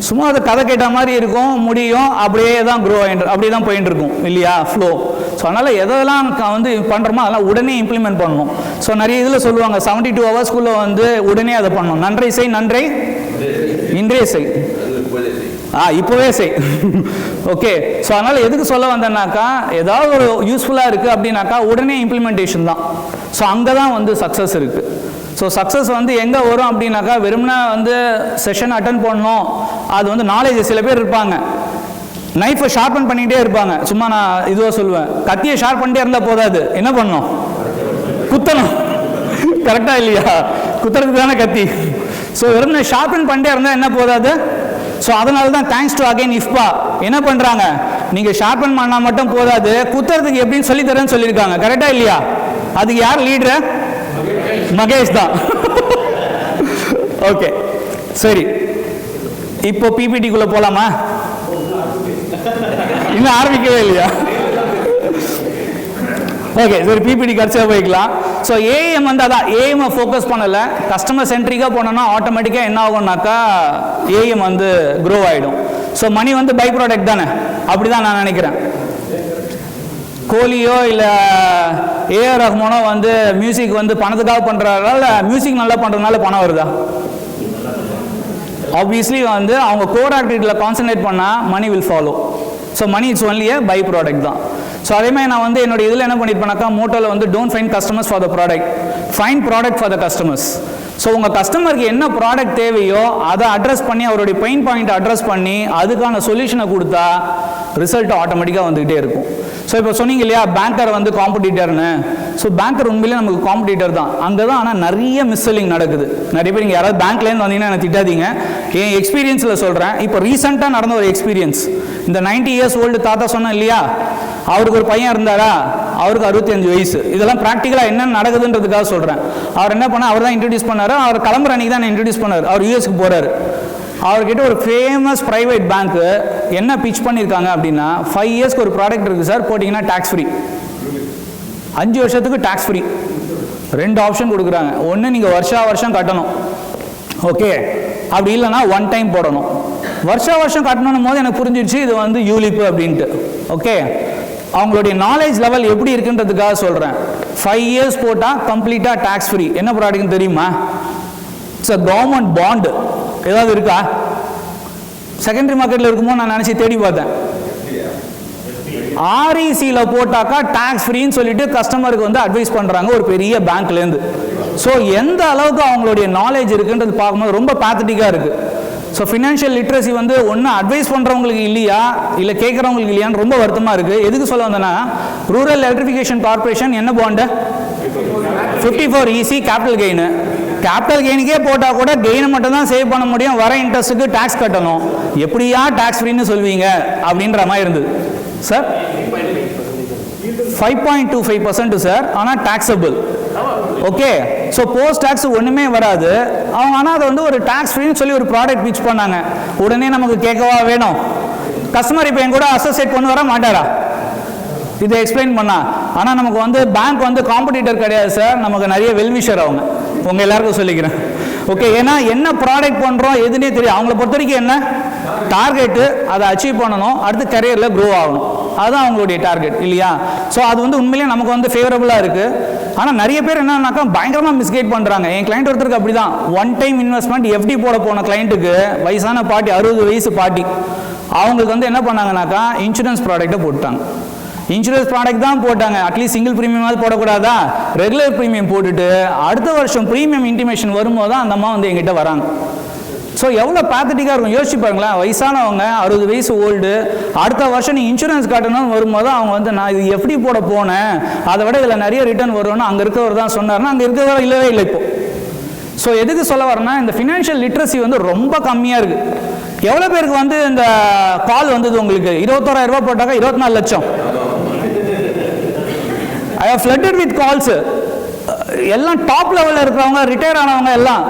சும்மா அது கதை கேட்ட மாதிரி இருக்கும், முடியும், அப்படியே தான் க்ரோ ஆகிட்டு அப்படியே தான் போயிட்டு இருக்கும் இல்லையா, ஃப்ளோ. ஸோ அதனால் எதெல்லாம் வந்து பண்ணுறோமோ அதெல்லாம் உடனே இம்ப்ளிமெண்ட் பண்ணணும். ஸோ நிறைய இதில் சொல்லுவாங்க 72 hours வந்து உடனே அதை பண்ணணும். நன்றை செய், நன்றை இன்றே செய், இப்போவே செய். ஓகே, ஸோ அதனால் எதுக்கு சொல்ல வந்தேன்னாக்கா, ஏதாவது ஒரு யூஸ்ஃபுல்லாக இருக்குது அப்படின்னாக்கா உடனே இம்ப்ளிமெண்டேஷன் தான். ஸோ அங்கே தான் வந்து சக்ஸஸ் இருக்குது. ஸோ சக்ஸஸ் வந்து எங்கே வரும் அப்படின்னாக்கா, வெறும்னா வந்து செஷன் அட்டன் பண்ணணும், அது வந்து நாலேஜ். சில பேர் இருப்பாங்க நைஃபை ஷார்பன் பண்ணிகிட்டே இருப்பாங்க, சும்மா நான் இதுவாக சொல்லுவேன், கத்தியை ஷார்ப் பண்ணிட்டே இருந்தால் போதாது, என்ன பண்ணணும், குத்தணும், கரெக்டாக இல்லையா? குத்துறதுக்கு தானே கத்தி. ஸோ வெறும் ஷார்பன் பண்ணிட்டே இருந்தால் என்ன போதாது. ஸோ அதனால தான் தேங்க்ஸ் டு அகைன் IFPA என்ன பண்ணுறாங்க, நீங்கள் ஷார்பன் பண்ணால் மட்டும் போதாது, குத்துறதுக்கு எப்படின்னு சொல்லித்தரேன்னு சொல்லியிருக்காங்க, கரெக்டாக இல்லையா? அதுக்கு யார் லீடரு? மகேஷ் தான். ஓகே, சரி, இப்போ PPT-க்குள்ளே போகலாமா? இன்னும் ஆரம்பிக்கவே இல்லையா? ஓகே, சரி பிபிடி கடைசியாக போய்க்கலாம். ஸோ ஏஎம் வந்து அதான் ஏஎம் ஃபோக்கஸ் பண்ணலை, கஸ்டமர் சென்ட்ரிக்காக போனோம்னா ஆட்டோமேட்டிக்காக என்ன ஆகும்னாக்கா ஏஎம் வந்து க்ரோ ஆகிடும். ஸோ மணி வந்து பை ப்ராடக்ட் தானே, அப்படி தான் நான் நினைக்கிறேன். கோலியோ இல்லை ஏஆர் ரஹ்மானோ வந்து மியூசிக் வந்து பணத்துக்காக பண்ணுறாங்களா இல்லை மியூசிக் நல்லா பண்ணுறதுனால பணம் வருதா? ஆப்வியஸ்லி வந்து அவங்க கோர் ஆக்டிவிட்டியில் கான்சன்ட்ரேட் பண்ணால் money will follow. So money it's only a byproduct தான். ஸோ அதேமாதிரி நான் வந்து என்னோட இதில் என்ன பண்ணியிருப்பேனாக்கா, மோட்டோவில் வந்து don't find customers for the product, find product for the customers. So உங்கள் கஸ்டமருக்கு என்ன ப்ராடக்ட் தேவையோ அதை அட்ரஸ் பண்ணி அவருடைய பெயின் பாயிண்ட் அட்ரஸ் பண்ணி அதுக்கான சொல்யூஷனை கொடுத்தா ரிசல்ட் ஆட்டோமேட்டிக்காக வந்துகிட்டே இருக்கும். ஸோ இப்போ சொன்னீங்க இல்லையா பேங்கர் வந்து காம்படிட்டர்னு. ஸோ பேங்கர் உண்மையிலே நமக்கு காம்படிட்டர் தான், அங்கே தான் ஆனால் நிறைய மிஸ்செல்லிங் நடக்குது. நிறைய பேர் இங்கே யாராவது பேங்க்லேருந்து வந்தீங்கன்னா எனக்கு திட்டாதீங்க, என் எக்ஸ்பீரியன்ஸில் சொல்கிறேன். இப்போ ரீசெண்டாக நடந்த ஒரு எக்ஸ்பீரியன்ஸ், இந்த 90 years old தாத்தா சொன்னேன் இல்லையா, அவருக்கு ஒரு பையன் இருந்தாரா, அவருக்கு 65 வயசு. இதெல்லாம் ப்ராக்டிக்கலாக என்ன நடக்குதுன்றதுக்காக சொல்கிறேன். அவர் என்ன பண்ணார், அவர் தான் இன்ட்ரடியூஸ் பண்ணார். அவர் கிளம்புற அன்றைக்கி தான் இன்ட்ரடியூஸ் பண்ணார். அவர் யூஎஸ்க்கு போகிறார். அவர்கிட்ட ஒரு ஃபேமஸ் ப்ரைவேட் பேங்க்கு என்ன பிச் பண்ணியிருக்காங்க அப்படின்னா, 5 yearsக்கு ஒரு ப்ராடக்ட் இருக்குது சார், போட்டிங்கன்னா டேக்ஸ் ஃப்ரீ, 5 வருஷத்துக்கு டேக்ஸ் ஃப்ரீ. 2 ஆப்ஷன் கொடுக்குறாங்க. ஒன்று நீங்கள் வருஷம் கட்டணும், ஓகே, அப்படி இல்லைனா ஒன் டைம் போடணும். வருஷம் கட்டணும் போது எனக்கு புரிஞ்சிடுச்சு இது வந்து யூலிப்பு அப்படின்ட்டு. ஓகே, அவங்களுடைய நாலேஜ் லெவல் எப்படி இருக்குன்றதுக்காக சொல்கிறேன். 5 years போட்டால் கம்ப்ளீட்டாக டேக்ஸ் ஃப்ரீ. என்ன ப்ராடக்ட்னு தெரியுமா? It's a government bond. ஏதாவது இருக்கா? செகண்டரி மார்க்கெட்டில் இருக்குமோ நான் நினச்சி தேடி பார்த்தேன். ஆர்இசியில் போட்டாக்கா டேக்ஸ் ஃப்ரீன்னு சொல்லிட்டு கஸ்டமருக்கு வந்து அட்வைஸ் பண்ணுறாங்க ஒரு பெரிய பேங்க்லேருந்து. ஸோ எந்த அளவுக்கு அவங்களுடைய நாலேஜ் இருக்குன்றது பார்க்கும்போது ரொம்ப பேத்தட்டிக்காக இருக்குது. ஸோ ஃபினான்ஷியல் லிட்ரஸி வந்து ஒன்று அட்வைஸ் பண்ணுறவங்களுக்கு இல்லையா இல்லை கேட்குறவங்களுக்கு இல்லையான்னு ரொம்ப வருத்தமாக இருக்குது. எதுக்கு சொல்ல வந்தேன்னா, ரூரல் எலக்ட்ரிஃபிகேஷன் கார்பரேஷன் என்ன bond 54 EC capital gain. Capital கெயினுக்கே போட்டால் கூட கெயினை மட்டும் தான் சேவ் பண்ண முடியும், வர இன்ட்ரெஸ்ட்டுக்கு டேக்ஸ் கட்டணும். எப்படியா டேக்ஸ் ஃப்ரீன்னு சொல்வீங்க அப்படின்ற மாதிரி இருந்தது சார். 5.25% சார், ஆனால் taxable. Okay, so post tax ஒன்றுமே வராது அவங்க. ஆனால் அதை வந்து ஒரு டேக்ஸ் ஃப்ரீன்னு சொல்லி ஒரு ப்ராடக்ட் பிச் பண்ணாங்க. உடனே நமக்கு கேட்கவா வேணும்? கஸ்டமர் இப்போ என் கூட அசோசியேட் பண்ண வர மாட்டாரா இதை எக்ஸ்பிளைன் பண்ணா? ஆனால் நமக்கு வந்து பேங்க் வந்து காம்படிட்டர் கிடையாது சார், நமக்கு நிறைய வெல்விஷர் அவங்க. உங்கள் எல்லாருக்கும் சொல்லிக்கிறேன். ஓகே, ஏன்னா என்ன ப்ராடக்ட் பண்ணுறோம் எதுனே தெரியும். அவங்கள பொறுத்த வரைக்கும் என்ன டார்கெட்டு, அதை அச்சீவ் பண்ணணும், அடுத்து கரியரில் க்ரோ ஆகணும், அதுதான் அவங்களுடைய டார்கெட் இல்லையா? ஸோ அது வந்து உண்மையிலேயே நமக்கு வந்து ஃபேவரபுளாக இருக்குது. ஆனால் நிறைய பேர் என்னன்னாக்கா பயங்கரமாக மிஸ்கைட் பண்ணுறாங்க. என் கிளைண்ட் ஒருத்தருக்கு அப்படி தான், ஒன் டைம் இன்வெஸ்ட்மெண்ட் எஃப்டி போட போன கிளைண்ட்டுக்கு வயசான பாட்டி, 60 வயசு பாட்டி, அவங்களுக்கு வந்து என்ன பண்ணாங்கனாக்கா இன்சூரன்ஸ் ப்ராடக்ட்டை போட்டுட்டாங்க. இன்சூரன்ஸ் ப்ராடக்ட் தான் போட்டாங்க, அட்லீஸ்ட் சிங்கிள் ப்ரீமியமாவது போடக்கூடாதா? ரெகுலர் ப்ரீமியம் போட்டுட்டு அடுத்த வருஷம் ப்ரீமியம் இன்டிமேஷன் வரும்போது தான் அந்த அம்மா வந்து எங்கிட்ட வராங்க. ஸோ எவ்வளோ பேத்தட்டிக்காக இருக்கும் யோசிச்சு பாருங்களேன். வயசானவங்க 60 வயசு ஓல்டு, அடுத்த வருஷம் நீ இன்சூரன்ஸ் கட்டணும்னு வரும்போது அவங்க வந்து நான் இது எப்படி போட போனேன், அதை விட இதில் நிறைய ரிட்டர்ன் வரும்னு அங்கே இருக்கவர் தான் சொன்னார்னா அங்கே இருக்கிறவர் இல்லவே இல்லை இப்போ. ஸோ எதுக்கு சொல்ல வரேன்னா, இந்த ஃபினான்ஷியல் லிட்ரஸி வந்து ரொம்ப கம்மியாக இருக்குது. எவ்வளோ பேருக்கு வந்து இந்த கால் வந்தது உங்களுக்கு? 21,000 ரூபாய் போட்டாக்கா 24 லட்சம். I have flooded with calls. எல்லாம் டாப் லெவலில் இருக்கிறவங்க, ரிட்டையர் ஆனவங்க எல்லாம்,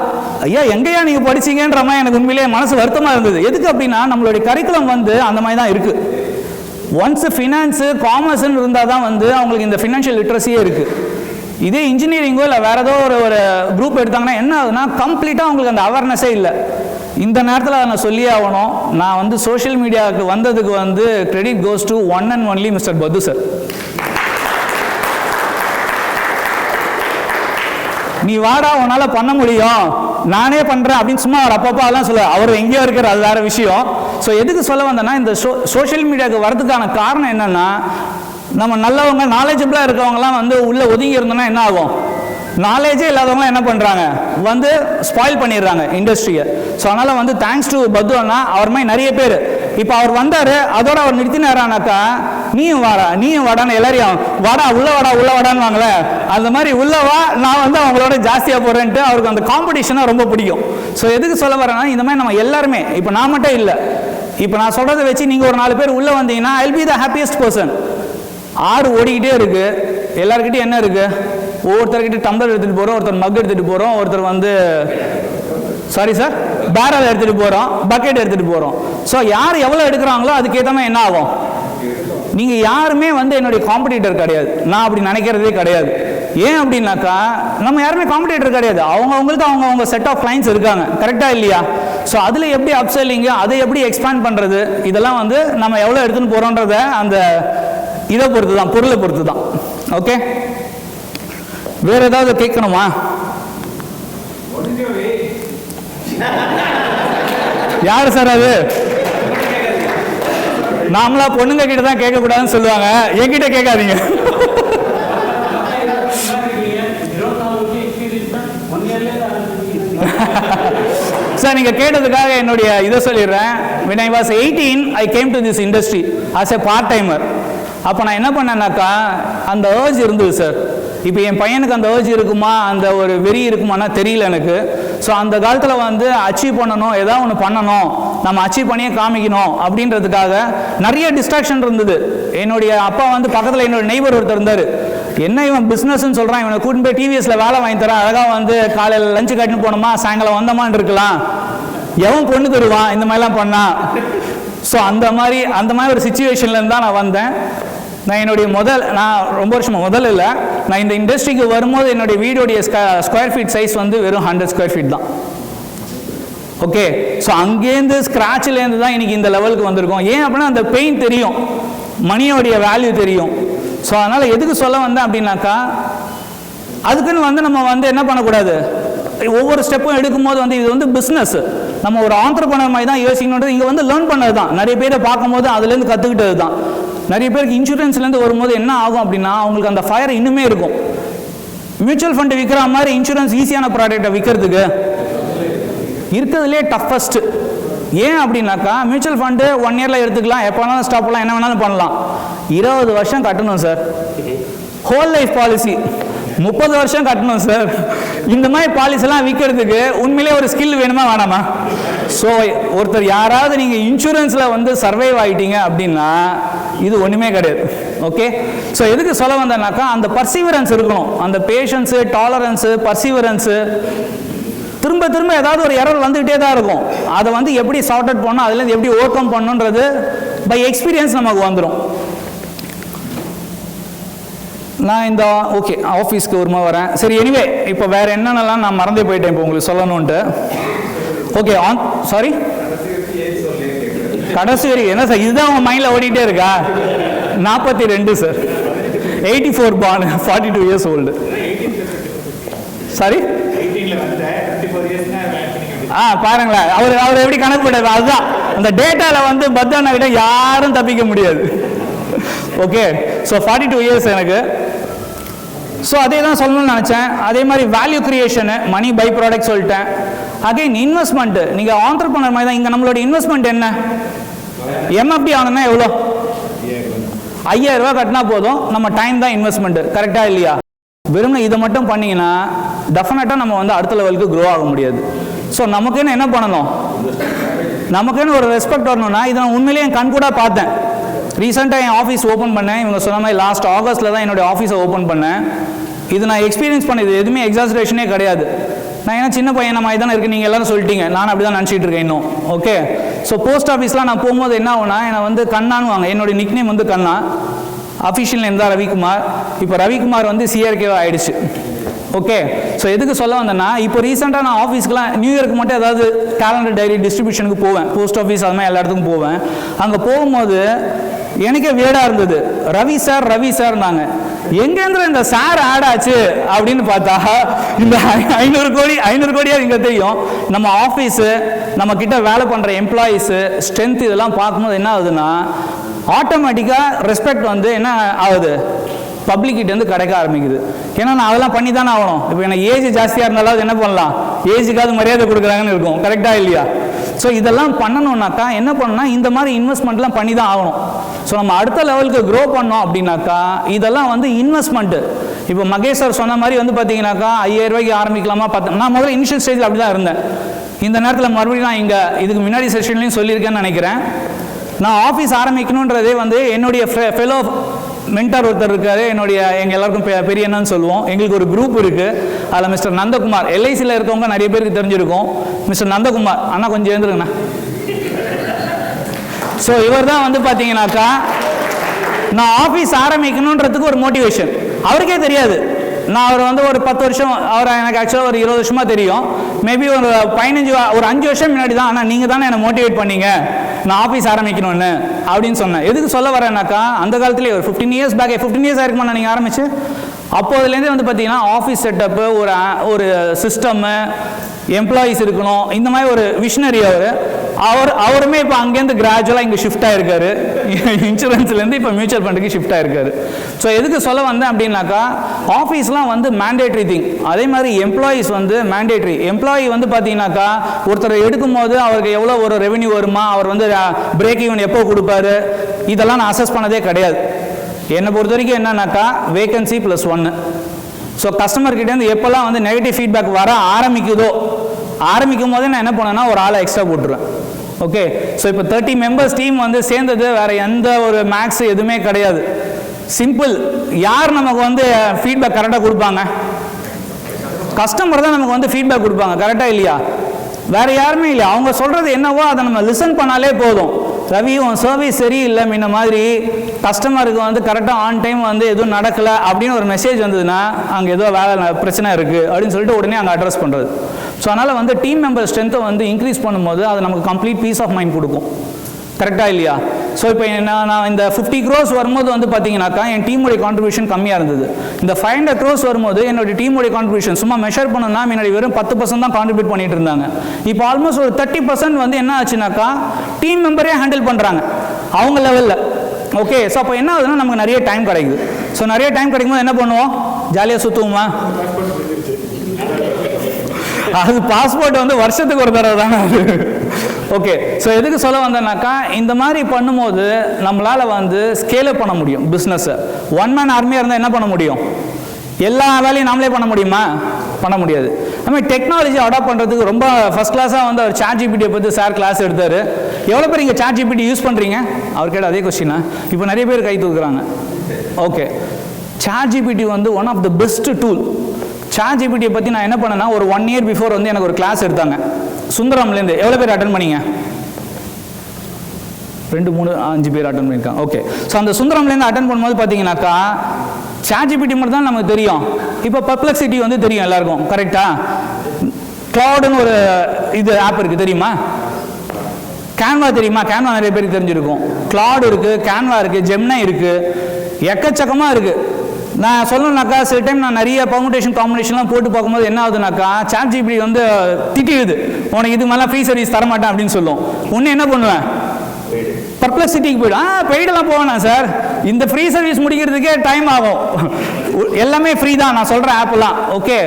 ஐயா எங்கேயா நீங்கள் படிச்சீங்கன்ற மாதிரி எனக்கு உண்மையிலேயே மனசு வருத்தமாக இருந்தது. எதுக்கு அப்படின்னா, நம்மளுடைய கரிக்குலம் வந்து அந்த மாதிரி தான் இருக்குது. ஒன்ஸ் ஃபினான்ஸு காமர்ஸ்ன்னு இருந்தால் தான் வந்து அவங்களுக்கு இந்த ஃபினான்ஷியல் லிட்ரஸியே இருக்குது. இதே இன்ஜினியரிங்கோ இல்லை வேறு ஏதோ ஒரு குரூப் எடுத்தாங்கன்னா என்ன ஆகுதுன்னா, கம்ப்ளீட்டாக அவங்களுக்கு அந்த அவேர்னஸே இல்லை. இந்த நேரத்தில் நான் சொல்லியே ஆகணும், நான் வந்து சோஷியல் மீடியாவுக்கு வந்ததுக்கு வந்து credit goes to one and only mister பத்து சார். நீ வாடா உன்னால் பண்ண முடியும், நானே பண்ணுறேன் அப்படின்னு சும்மா அவர் அப்பப்போ அதெல்லாம் சொல்ல, அவர் எங்கேயோ இருக்கிற அது வேறு விஷயம். ஸோ எதுக்கு சொல்ல வந்தேன்னா, இந்த சோஷியல் மீடியாவுக்கு வரதுக்கான காரணம் என்னென்னா, நம்ம நல்லவங்க நாலேஜபிளாக இருக்கவங்கலாம் வந்து உள்ளே ஒதுங்கி இருந்தோன்னா என்ன ஆகும்? நாலேஜே இல்லாதவங்களாம் என்ன பண்ணுறாங்க, வந்து ஸ்பாயில் பண்ணிடுறாங்க இண்டஸ்ட்ரியை. ஸோ அதனால் வந்து தேங்க்ஸ் டு பத்து அண்ணா, அவர் மாதிரி நிறைய பேர் இப்போ அவர் வந்தார், அதோட அவர் நிறுத்தினாரானாக்கா நீயும் வாடான்னு எல்லாரையும் வாடா உள்ள வாடான்னு வாங்கல, அந்த மாதிரி உள்ளவா நான் வந்து அவங்களோட ஜாஸ்தியாக போகிறேன்ட்டு அவருக்கு அந்த காம்படிஷனாக ரொம்ப பிடிக்கும். ஸோ எதுக்கு சொல்ல வரேன்னா, இந்த மாதிரி நம்ம எல்லாருமே, இப்போ நான் மட்டும் இல்லை, இப்போ நான் சொல்கிறத வச்சு நீங்கள் ஒரு 4 பேர் உள்ளே வந்தீங்கன்னா I will be the happiest person. ஆறு ஓடிக்கிட்டே இருக்குது, எல்லாருக்கிட்டையும் என்ன இருக்குது? ஒவ்வொருத்தர்கிட்ட டம்ளர் எடுத்துகிட்டு போகிறோம், ஒருத்தர் மக் எடுத்துகிட்டு போகிறோம், ஒருத்தர் வந்து சாரி சார் பேரல் எடுத்துகிட்டு போகிறோம், பக்கெட் எடுத்துகிட்டு போகிறோம். ஸோ யார் எவ்வளோ எடுக்கிறாங்களோ அதுக்கேற்ற மாதிரி என்ன ஆகும்? நீங்கள் யாருமே வந்து என்னுடைய காம்படிட்டர் கிடையாது, நான் அப்படி நினைக்கிறதே கிடையாது. ஏன் அப்படின்னாக்கா நம்ம யாருமே காம்படிட்டர் கிடையாது, அவங்களுக்கு அவங்க செட் ஆஃப் கிளைண்ட்ஸ் இருக்காங்க, கரெக்டாக இல்லையா? ஸோ அதில் எப்படி அப்செல்லிங்கு, அதை எப்படி எக்ஸ்பேண்ட் பண்ணுறது, இதெல்லாம் வந்து நம்ம எவ்வளோ எடுத்துன்னு போகிறோன்றத அந்த இதை பொறுத்து தான், பொருளை பொறுத்து தான். ஓகே, வேற ஏதாவது கேட்கணுமா? யாரு சார் அது? நாமளா பொண்ணுங்க கிட்ட தான் கேட்கக்கூடாதுன்னு சொல்லுவாங்க, என்கிட்ட கேட்காதீங்க. சார் நீங்கள் கேட்டதுக்காக என்னுடைய இதை சொல்லிடுறேன். when I was 18 I came to this industry as a part timer. அப்போ நான் என்ன பண்ணேன்னாக்கா அந்த ஏர்ஜ் இருந்தது சார். இப்போ என் பையனுக்கு அந்த ஏர்ஜ் இருக்குமா, அந்த ஒரு வெறி இருக்குமானா தெரியல எனக்கு. ஸோ அந்த காலத்தில் வந்து அச்சீவ் பண்ணணும், ஏதாவது ஒன்று பண்ணணும், நம்ம அச்சீவ் பண்ணியே காமிக்கணும் அப்படின்றதுக்காக நிறைய டிஸ்ட்ராக்ஷன் இருந்தது. என்னுடைய அப்பா வந்து பக்கத்தில் என்னோட நெய்பர் ஒருத்தர் இருந்தார். என்ன இவன் பிஸ்னஸ்ன்னு சொல்கிறான், இவனை கூட்டின்னு போய் டிவிஎஸில் வேலை வாங்கி தரான், அழகாக வந்து காலையில் லஞ்சு கட்டின்னு போனோமா சாயங்காலம் வந்தோமான்னு இருக்கலாம், எவன் பொண்ணு தருவான் இந்த மாதிரிலாம் பண்ணான். ஸோ அந்த மாதிரி ஒரு சுச்சுவேஷன்லேருந்து தான் நான் வந்தேன். நான் என்னுடைய நான் ரொம்ப வருஷமாக முதல்ல இல்லை, நான் இந்த இண்டஸ்ட்ரிக்கு வரும்போது என்னுடைய வீடோடைய ஸ்கொயர் ஃபீட் சைஸ் வந்து வெறும் 100 ஸ்கொயர் ஃபீட் தான். ஓகே, ஸோ அங்கேருந்து ஸ்க்ராட்ச்லேருந்து தான் இன்னைக்கு இந்த லெவலுக்கு வந்திருக்கோம். ஏன் அப்படின்னா அந்த பெயின் தெரியும், மணியோடைய வேல்யூ தெரியும். ஸோ அதனால் எதுக்கு சொல்ல வந்தேன் அப்படின்னாக்கா அதுக்குன்னு வந்து நம்ம வந்து என்ன பண்ணக்கூடாது, ஒவ்வொரு ஸ்டெப்பும் எடுக்கும்போது வந்து இது வந்து பிஸ்னஸ், நம்ம ஒரு ஆண்டர்பிரனர் மாதிரி தான் யோசிக்கணுன்றது இங்கே வந்து லேர்ன் பண்ணது தான். நிறைய பேரை பார்க்கும்போது அதுலேருந்து கற்றுக்கிட்டது தான். நிறைய பேருக்கு இன்சூரன்ஸ்லேருந்து வரும்போது என்ன ஆகும் அப்படின்னா அவங்களுக்கு அந்த ஃபயர் இன்னுமே இருக்கும். மியூச்சுவல் ஃபண்டு விற்கிற மாதிரி இன்சூரன்ஸ் ஈஸியான ப்ராடக்டை விற்கிறதுக்கு இருக்கிறதுலே டஃபஸ்ட். ஏன் அப்படின்னாக்கா மியூச்சுவல் ஃபண்டு 1 இயரில் எடுத்துக்கலாம், எப்போ வேணாலும் ஸ்டாப் பண்ணலாம், என்ன வேணாலும் பண்ணலாம். 20 வருஷம் கட்டணும் சார். ஹோல் லைஃப் பாலிசி 30 வருஷம் கட்டணும் சார். இந்த மாதிரி பாலிசிலாம் விற்கிறதுக்கு உண்மையிலே ஒரு ஸ்கில் வேணுமா வேணாமா? ஸோ ஒருத்தர் யாராவது நீங்கள் இன்சூரன்ஸில் வந்து சர்வைவ் ஆகிட்டீங்க அப்படின்னா இது ஒன்றுமே கிடையாது. ஓகே, ஸோ எதுக்கு சொல்ல வந்தேன்னாக்கா அந்த பர்சீவரன்ஸ் இருக்கணும், அந்த பேஷன்ஸு, டாலரன்ஸு, பர்சீவரன்ஸு. திரும்ப திரும்ப ஏதாவது ஒரு எரர் வந்துகிட்டே தான் இருக்கும். அதை வந்து எப்படி சார்ட் அவுட் பண்ணணும், அதுலேருந்து எப்படி ஓவர் கம் பண்ணணுன்றது பை எக்ஸ்பீரியன்ஸ் நமக்கு வந்துடும். நான் இந்த ஓகே ஆஃபீஸ்க்கு ஒருமா வரேன். சரி, எனிவே இப்போ வேறு என்னென்னலாம் நான் மறந்தே போயிட்டேன் இப்போ உங்களுக்கு சொல்லணுன்ட்டு. ஓகே, சாரி கடைசி வரைக்கும் என்ன சார் இதுதான் உங்கள் மைண்டில் ஓடிட்டே இருக்கா? 42 sir, 84 born, 42 years old. Sorry பாருங்களேன், அவர் எப்படி கணக்கு போட்டாரு. அதுதான் அந்த டேட்டாவில் வந்து பத்தான விட யாரும் தப்பிக்க முடியாது. ஓகே, ஸோ 42 years எனக்கு. ஸோ அதே தான் சொல்லணும்னு நினச்சேன். அதே மாதிரி value creation, money byproduct சொல்லிட்டேன். அகைன் இன்வெஸ்ட்மெண்ட்டு, நீங்கள் ஆண்டர்பிரனர் மாதிரி தான். இங்கே நம்மளோட இன்வெஸ்ட்மெண்ட் என்ன, எம்எஃப்டி ஆகணும்னா எவ்வளோ? 5000 ரூபா கட்டினா போதும். நம்ம டைம் தான் இன்வெஸ்ட்மெண்ட்டு, கரெக்டாக இல்லையா? வெறும் இதை மட்டும் பண்ணிங்கன்னா டெஃபினட்டாக நம்ம வந்து அடுத்த லெவலுக்கு க்ரோ ஆக முடியாது. ஸோ நமக்குன்னு என்ன பண்ணணும், நமக்குன்னு ஒரு ரெஸ்பெக்ட் வரணும்னா இதை நான் உண்மையிலேயே என் கண் கூட பார்த்தேன். ரீசெண்டாக என் ஆஃபீஸ் ஓப்பன் பண்ணேன். இவங்க சொன்ன மாதிரி லாஸ்ட் ஆகஸ்ட்டில் தான் என்னுடைய ஆஃபீஸை ஓப்பன் பண்ணேன். இது நான் எக்ஸ்பீரியன்ஸ் பண்ணது எதுவுமே எக்ஸாஜரேஷனே கிடையாது. நான் ஏன்னா சின்ன பையன் மாதிரி தானே இருக்குது, நீங்கள் எல்லாரும் சொல்லிட்டீங்க, நான் அப்படி தான் நினச்சிட்டு இருக்கேன் இன்னும். ஓகே, ஸோ போஸ்ட் ஆஃபீஸ்லாம் நான் போகும்போது என்ன ஆகுனா என்னை வந்து கண்ணான்னு வாங்க. என்னுடைய நிக் நேம் வந்து கண்ணா, அஃபிஷியல் நேம் தான் ரவிக்குமார். இப்போ ரவிக்குமார் வந்து சிஆர்கேவாக ஆயிடுச்சு. ஓகே, ஸோ எதுக்கு சொல்ல வந்தேன்னா இப்போ ரீசெண்டாக நான் ஆஃபீஸ்க்குலாம் நியூ இயருக்கு மட்டும் ஏதாவது கேலண்டர் டைரி டிஸ்ட்ரிபியூஷனுக்கு போவேன், போஸ்ட் ஆஃபீஸ் அது மாதிரி எல்லா இடத்துக்கும் போவேன். அங்கே போகும்போது எனக்கே வியடாக இருந்தது. ரவி சார் ரவி சார் நாங்க எங்கேருந்து இந்த சார் ஆட் ஆச்சு அப்படின்னு பார்த்தா இந்த 500 கோடியாக இங்கே தெரியும். நம்ம ஆஃபீஸு, நம்ம கிட்ட வேலை பண்ணுற எம்ப்ளாயீஸு, ஸ்ட்ரென்த் இதெல்லாம் பார்க்கும்போது என்ன ஆகுதுன்னா ஆட்டோமேட்டிக்காக ரெஸ்பெக்ட் வந்து என்ன ஆகுது, பப்ளிக்கிட்டேருந்து கிடைக்க ஆரம்பிக்குது. ஏன்னா நான் அதெல்லாம் பண்ணி தானே ஆகணும். இப்போ எனக்கு ஏஜ் ஜாஸ்தியாக இருந்தாலும் என்ன பண்ணலாம், ஏஜுக்காவது மரியாதை கொடுக்குறாங்கன்னு இருக்கும், கரெக்டாக இல்லையா? ஸோ இதெல்லாம் பண்ணணுன்னாக்கா என்ன பண்ணணும்னா இந்த மாதிரி இன்வெஸ்ட்மெண்ட்லாம் பண்ணி தான் ஆகணும். ஸோ நம்ம அடுத்த லெவலுக்கு க்ரோ பண்ணோம் அப்படின்னாக்கா இதெல்லாம் வந்து இன்வெஸ்ட்மெண்ட்டு. இப்போ மகேஷ் சார் சொன்ன மாதிரி வந்து பார்த்தீங்கன்னாக்கா 5000 ரூபாய்க்கு ஆரம்பிக்கலாமா? நான் முதல்ல இனிஷியல் ஸ்டேஜில் அப்படி தான் இருந்தேன். இந்த நேரத்தில் மறுபடியும் நான் இங்கே இதுக்கு முன்னாடி செஷன்லையும் சொல்லியிருக்கேன்னு நினைக்கிறேன். நான் ஆஃபீஸ் ஆரம்பிக்கணுன்றதே வந்து என்னுடைய ஃபெலோ மென்டார் ஒருத்தர் இருக்காரு, எங்கள் எல்லாருக்கும் பெரிய என்னன்னு சொல்லுவோம். எங்களுக்கு ஒரு குரூப் இருக்குது, அதில் மிஸ்டர் நந்தகுமார், எல்ஐசியில் இருக்கவங்க நிறைய பேருக்கு தெரிஞ்சிருக்கும். மிஸ்டர் நந்தகுமார் அண்ணா கொஞ்சம் எழுந்துருங்கண்ணா. ஸோ இவர் தான் வந்து பார்த்தீங்கன்னாக்கா நான் ஆஃபீஸ் ஆரம்பிக்கணுன்றதுக்கு ஒரு மோட்டிவேஷன். அவருக்கே தெரியாது. நான் அவர் வந்து ஒரு 10 வருஷம், அவர் எனக்கு ஆக்சுவலாக ஒரு 20 வருஷமாக தெரியும். மேபி ஒரு 5 வருஷம் முன்னாடி தான், ஆனால் நீங்கள் தானே என்னை மோட்டிவேட் பண்ணீங்க நான் ஆஃபீஸ் ஆரம்பிக்கணும்னு அப்படின்னு சொன்னேன். எதுக்கு சொல்ல வரேன்னாக்கா, அந்த காலத்துலேயே ஒரு 15 இயர்ஸ் பேக், 15 இயர்ஸ் ஆயிருக்குமா நீங்கள் ஆரம்பிச்சு, அப்போதுலேருந்தே வந்து பார்த்தீங்கன்னா ஆஃபீஸ் செட்டப்பு, ஒரு சிஸ்டம்மு, எம்ப்ளாயீஸ் இருக்கணும், இந்த மாதிரி ஒரு விஷனரி அவருமே இப்போ அங்கேருந்து கிராஜுவலாக இங்கே ஷிஃப்ட் ஆகிருக்காரு. இன்சூரன்ஸ்லேருந்து இப்போ மியூச்சுவல் ஃபண்டுக்கு ஷிஃப்ட் ஆகிருக்காரு. ஸோ எதுக்கு சொல்ல வந்தேன் அப்படின்னாக்கா, ஆஃபீஸ்லாம் வந்து மேண்டேட்ரி திங். அதே மாதிரி எம்ப்ளாயீஸ் வந்து மேண்டேட்ரி. எம்ப்ளாயி வந்து பார்த்தீங்கன்னாக்கா, ஒருத்தர் எடுக்கும் போது அவருக்கு எவ்வளோ ஒரு ரெவென்யூ வருமா, அவர் வந்து பிரேக் ஈவன் எப்போ கொடுப்பாரு, இதெல்லாம் நான் அசஸ் பண்ணதே கிடையாது. என்னை பொறுத்த வரைக்கும் என்னன்னாக்கா, வேகன்சி +1. ஸோ கஸ்டமர்கிட்டேருந்து எப்போல்லாம் வந்து நெகட்டிவ் ஃபீட்பேக் வர ஆரம்பிக்கும் போதே நான் என்ன பண்ணேன்னா, ஒரு ஆளை எக்ஸ்ட்ரா போட்டுருவேன். ஓகே, ஸோ இப்போ 30 மெம்பர்ஸ் டீம் வந்து சேர்ந்தது, வேறு எந்த ஒரு மேக்ஸ் எதுவுமே கிடையாது. சிம்பிள். யார் நமக்கு வந்து ஃபீட்பேக் கரெக்டாக கொடுப்பாங்க? கஸ்டமர் தான் நமக்கு வந்து ஃபீட்பேக் கொடுப்பாங்க, கரெக்டாக இல்லையா? வேறு யாருமே இல்லை. அவங்க சொல்கிறது என்னவோ அதை நம்ம லிசன் பண்ணாலே போதும். ரவி, உன் சர்வீஸ் சரியில்லை, முன்ன மாதிரி கஸ்டமருக்கு வந்து கரெக்டாக ஆன் டைம் வந்து எதுவும் நடக்கலை அப்படின்னு ஒரு மெசேஜ் வந்ததுன்னா, அங்கே ஏதோ வேலை பிரச்சனை இருக்குது அப்படின்னு சொல்லிட்டு உடனே அங்கே அட்ரஸ் பண்ணுறது. ஸோ அதனால் வந்து டீம் மெம்பர் ஸ்ட்ரென்த்தை வந்து இன்க்ரீஸ் பண்ணும்போது அது நமக்கு கம்ப்ளீட் பீஸ் ஆஃப் மைண்ட் கொடுக்கும், கரெக்டாக இல்லையா? ஸோ இப்போ நான் இந்த 50 crores வரும்போது வந்து பார்த்தீங்கன்னாக்கா, என் டீமுடைய கான்ட்ரிபியூஷன் கம்மியாக இருந்தது. இந்த 500 crores வரும்போது என்னுடைய டீமுடைய கான்ட்ரிபியூஷன் சும்மா மெஷர் பண்ணணும்னா முன்னாடி வெறும் 10% தான் கான்ட்ரிபியூட் பண்ணிட்டு இருந்தாங்க. இப்போ ஆல்மோஸ்ட் ஒரு 30% வந்து என்ன ஆச்சுனாக்கா, டீம் மெம்பரே ஹேண்டில் பண்ணுறாங்க அவங்க லெவலில். ஓகே, ஸோ அப்போ என்ன ஆகுதுன்னா, நமக்கு நிறைய டைம் கிடைக்குது. ஸோ நிறைய டைம் கிடைக்கும்போது என்ன பண்ணுவோம்? ஜாலியாக சுற்றுவோமா? அது பாஸ்போர்ட் வந்து வருஷத்துக்கு ஒரு தடவை தானே அது. ஓகே, ஸோ எதுக்கு சொல்ல வந்தேன்னாக்கா, இந்த மாதிரி பண்ணும்போது நம்மளால் வந்து ஸ்கேல் அப் பண்ண முடியும் பிஸ்னஸை. 1 man ஆர்மியாக இருந்தால் என்ன பண்ண முடியும்? எல்லா வேலையும் நாமளே பண்ண முடியுமா? பண்ண முடியாது. நம்ம டெக்னாலஜி அடாப்ட் பண்ணுறதுக்கு ரொம்ப ஃபஸ்ட் கிளாஸாக வந்து அவர் ChatGPT பற்றி சார் கிளாஸ் எடுத்தார். எவ்வளோ பேர் இங்கே ChatGPT யூஸ் பண்ணுறீங்க? அவர் கேட்ட அதே கொஸ்டினா இப்போ நிறைய பேர் கை தூக்குறாங்க. ஓகே, ChatGPT வந்து one of the best tool. ChatGPT பற்றி நான் என்ன பண்ணேன்னா, ஒரு 1 year பிஃபோர் வந்து எனக்கு ஒரு கிளாஸ் எடுத்தாங்க சுந்தரம்லேருந்து. எவ்வளோ பேர் அட்டன் பண்ணீங்க? 2, 3, 5 பேர் அட்டன் பண்ணியிருக்காங்க. ஓகே, ஸோ அந்த சுந்தரம்லேருந்து அட்டன் பண்ணும்போது பார்த்தீங்கன்னாக்கா, ChatGPT மட்டும் தான் நமக்கு தெரியும். இப்போ Perplexity வந்து தெரியும் எல்லாருக்கும், கரெக்டாக? க்ளவுடுன்னு ஒரு ஆப் இருக்குது, தெரியுமா? கேன்வா தெரியுமா? கேன்வா நிறைய பேருக்கு தெரிஞ்சிருக்கும். க்ளவுட் இருக்குது, கேன்வா இருக்குது, ஜெமினி இருக்குது, எக்கச்சக்கமாக இருக்குது. நான் சொல்லணும்னாக்கா, சில டைம் நான் நிறைய பர்முடேஷன் காம்பினேஷன்லாம் போட்டு பார்க்கும்போது என்ன ஆகுதுனாக்கா, ChatGPT வந்து திட்டிடுது, உனக்கு இது மாதிரிலாம் ஃப்ரீ சர்வீஸ் தரமாட்டேன் அப்படின்னு சொல்லும். ஒன்று என்ன பண்ணுவேன்? பர்ப்ளெக்சிட்டிக்கு போய்டும். பெய்டெல்லாம் போவேண்ணா சார், இந்த ஃப்ரீ சர்வீஸ் முடிக்கிறதுக்கே டைம் ஆகும். எல்லாமே ஃப்ரீ தான் நான் சொல்கிற ஆப்லாம். ஓகே,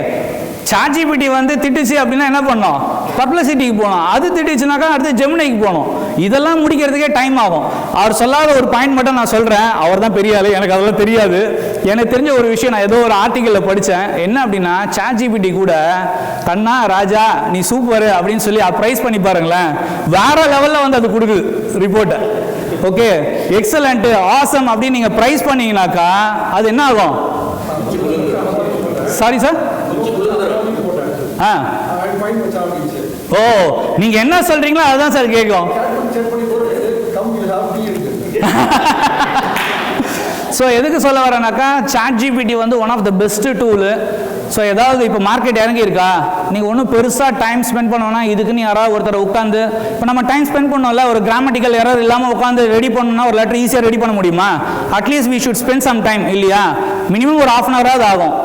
ChatGPT வந்து திட்டுச்சு அப்படின்னா என்ன பண்ணோம்? பர்ப்ளெக்சிட்டிக்கு போகணும். அது திட்டுச்சுனாக்கா அடுத்து ஜெமினிக்கு போகணும். இதெல்லாம் முடிக்கிறதுக்கே டைம் ஆகும். அவர் சொல்லாத ஒரு பாயிண்ட் மட்டும் நான் சொல்கிறேன். அவர் தான் பெரிய ஆளு, எனக்கு அதெல்லாம் தெரியாது. எனக்கு தெரிஞ்ச ஒரு விஷயம், நான் ஏதோ ஒரு ஆர்டிக்கலில் படித்தேன். என்ன அப்படின்னா, ChatGPT கூட கண்ணா ராஜா நீ சூப்பர் அப்படின்னு சொல்லி ப்ரைஸ் பண்ணி பாருங்களேன், வேற லெவலில் வந்து அது கொடுக்குது ரிப்போர்ட்டை. ஓகே, எக்ஸலண்ட், ஆசம் அப்படின்னு நீங்கள் ப்ரைஸ் பண்ணீங்கன்னாக்கா அது என்ன ஆகும்? Sorry sir. ஓ, நீங்க என்ன சொல்றீங்களோ அதுதான் சார் கேட்கும். ஸோ எதுக்கு சொல்ல வரேன்னாக்கா, ChatGPT வந்து one of the best tool. So ஏதாவது இப்போ மார்க்கெட் இறங்கி இருக்கா, நீங்கள் ஒன்றும் பெருசாக டைம் ஸ்பெண்ட் பண்ணோன்னா, இதுக்குன்னு யாராவது ஒருத்தர் உட்காந்து, இப்போ நம்ம டைம் ஸ்பெண்ட் பண்ணோம்ல, ஒரு கிராமட்டிக்கல் எரர் இல்லாமல் உட்காந்து ரெடி பண்ணணும்னா ஒரு லெட்டர் ஈஸியாக ரெடி பண்ண முடியுமா? At least we should spend some time, இல்லையா? மினிமம் ஒரு 1/2 hour ஆகும்,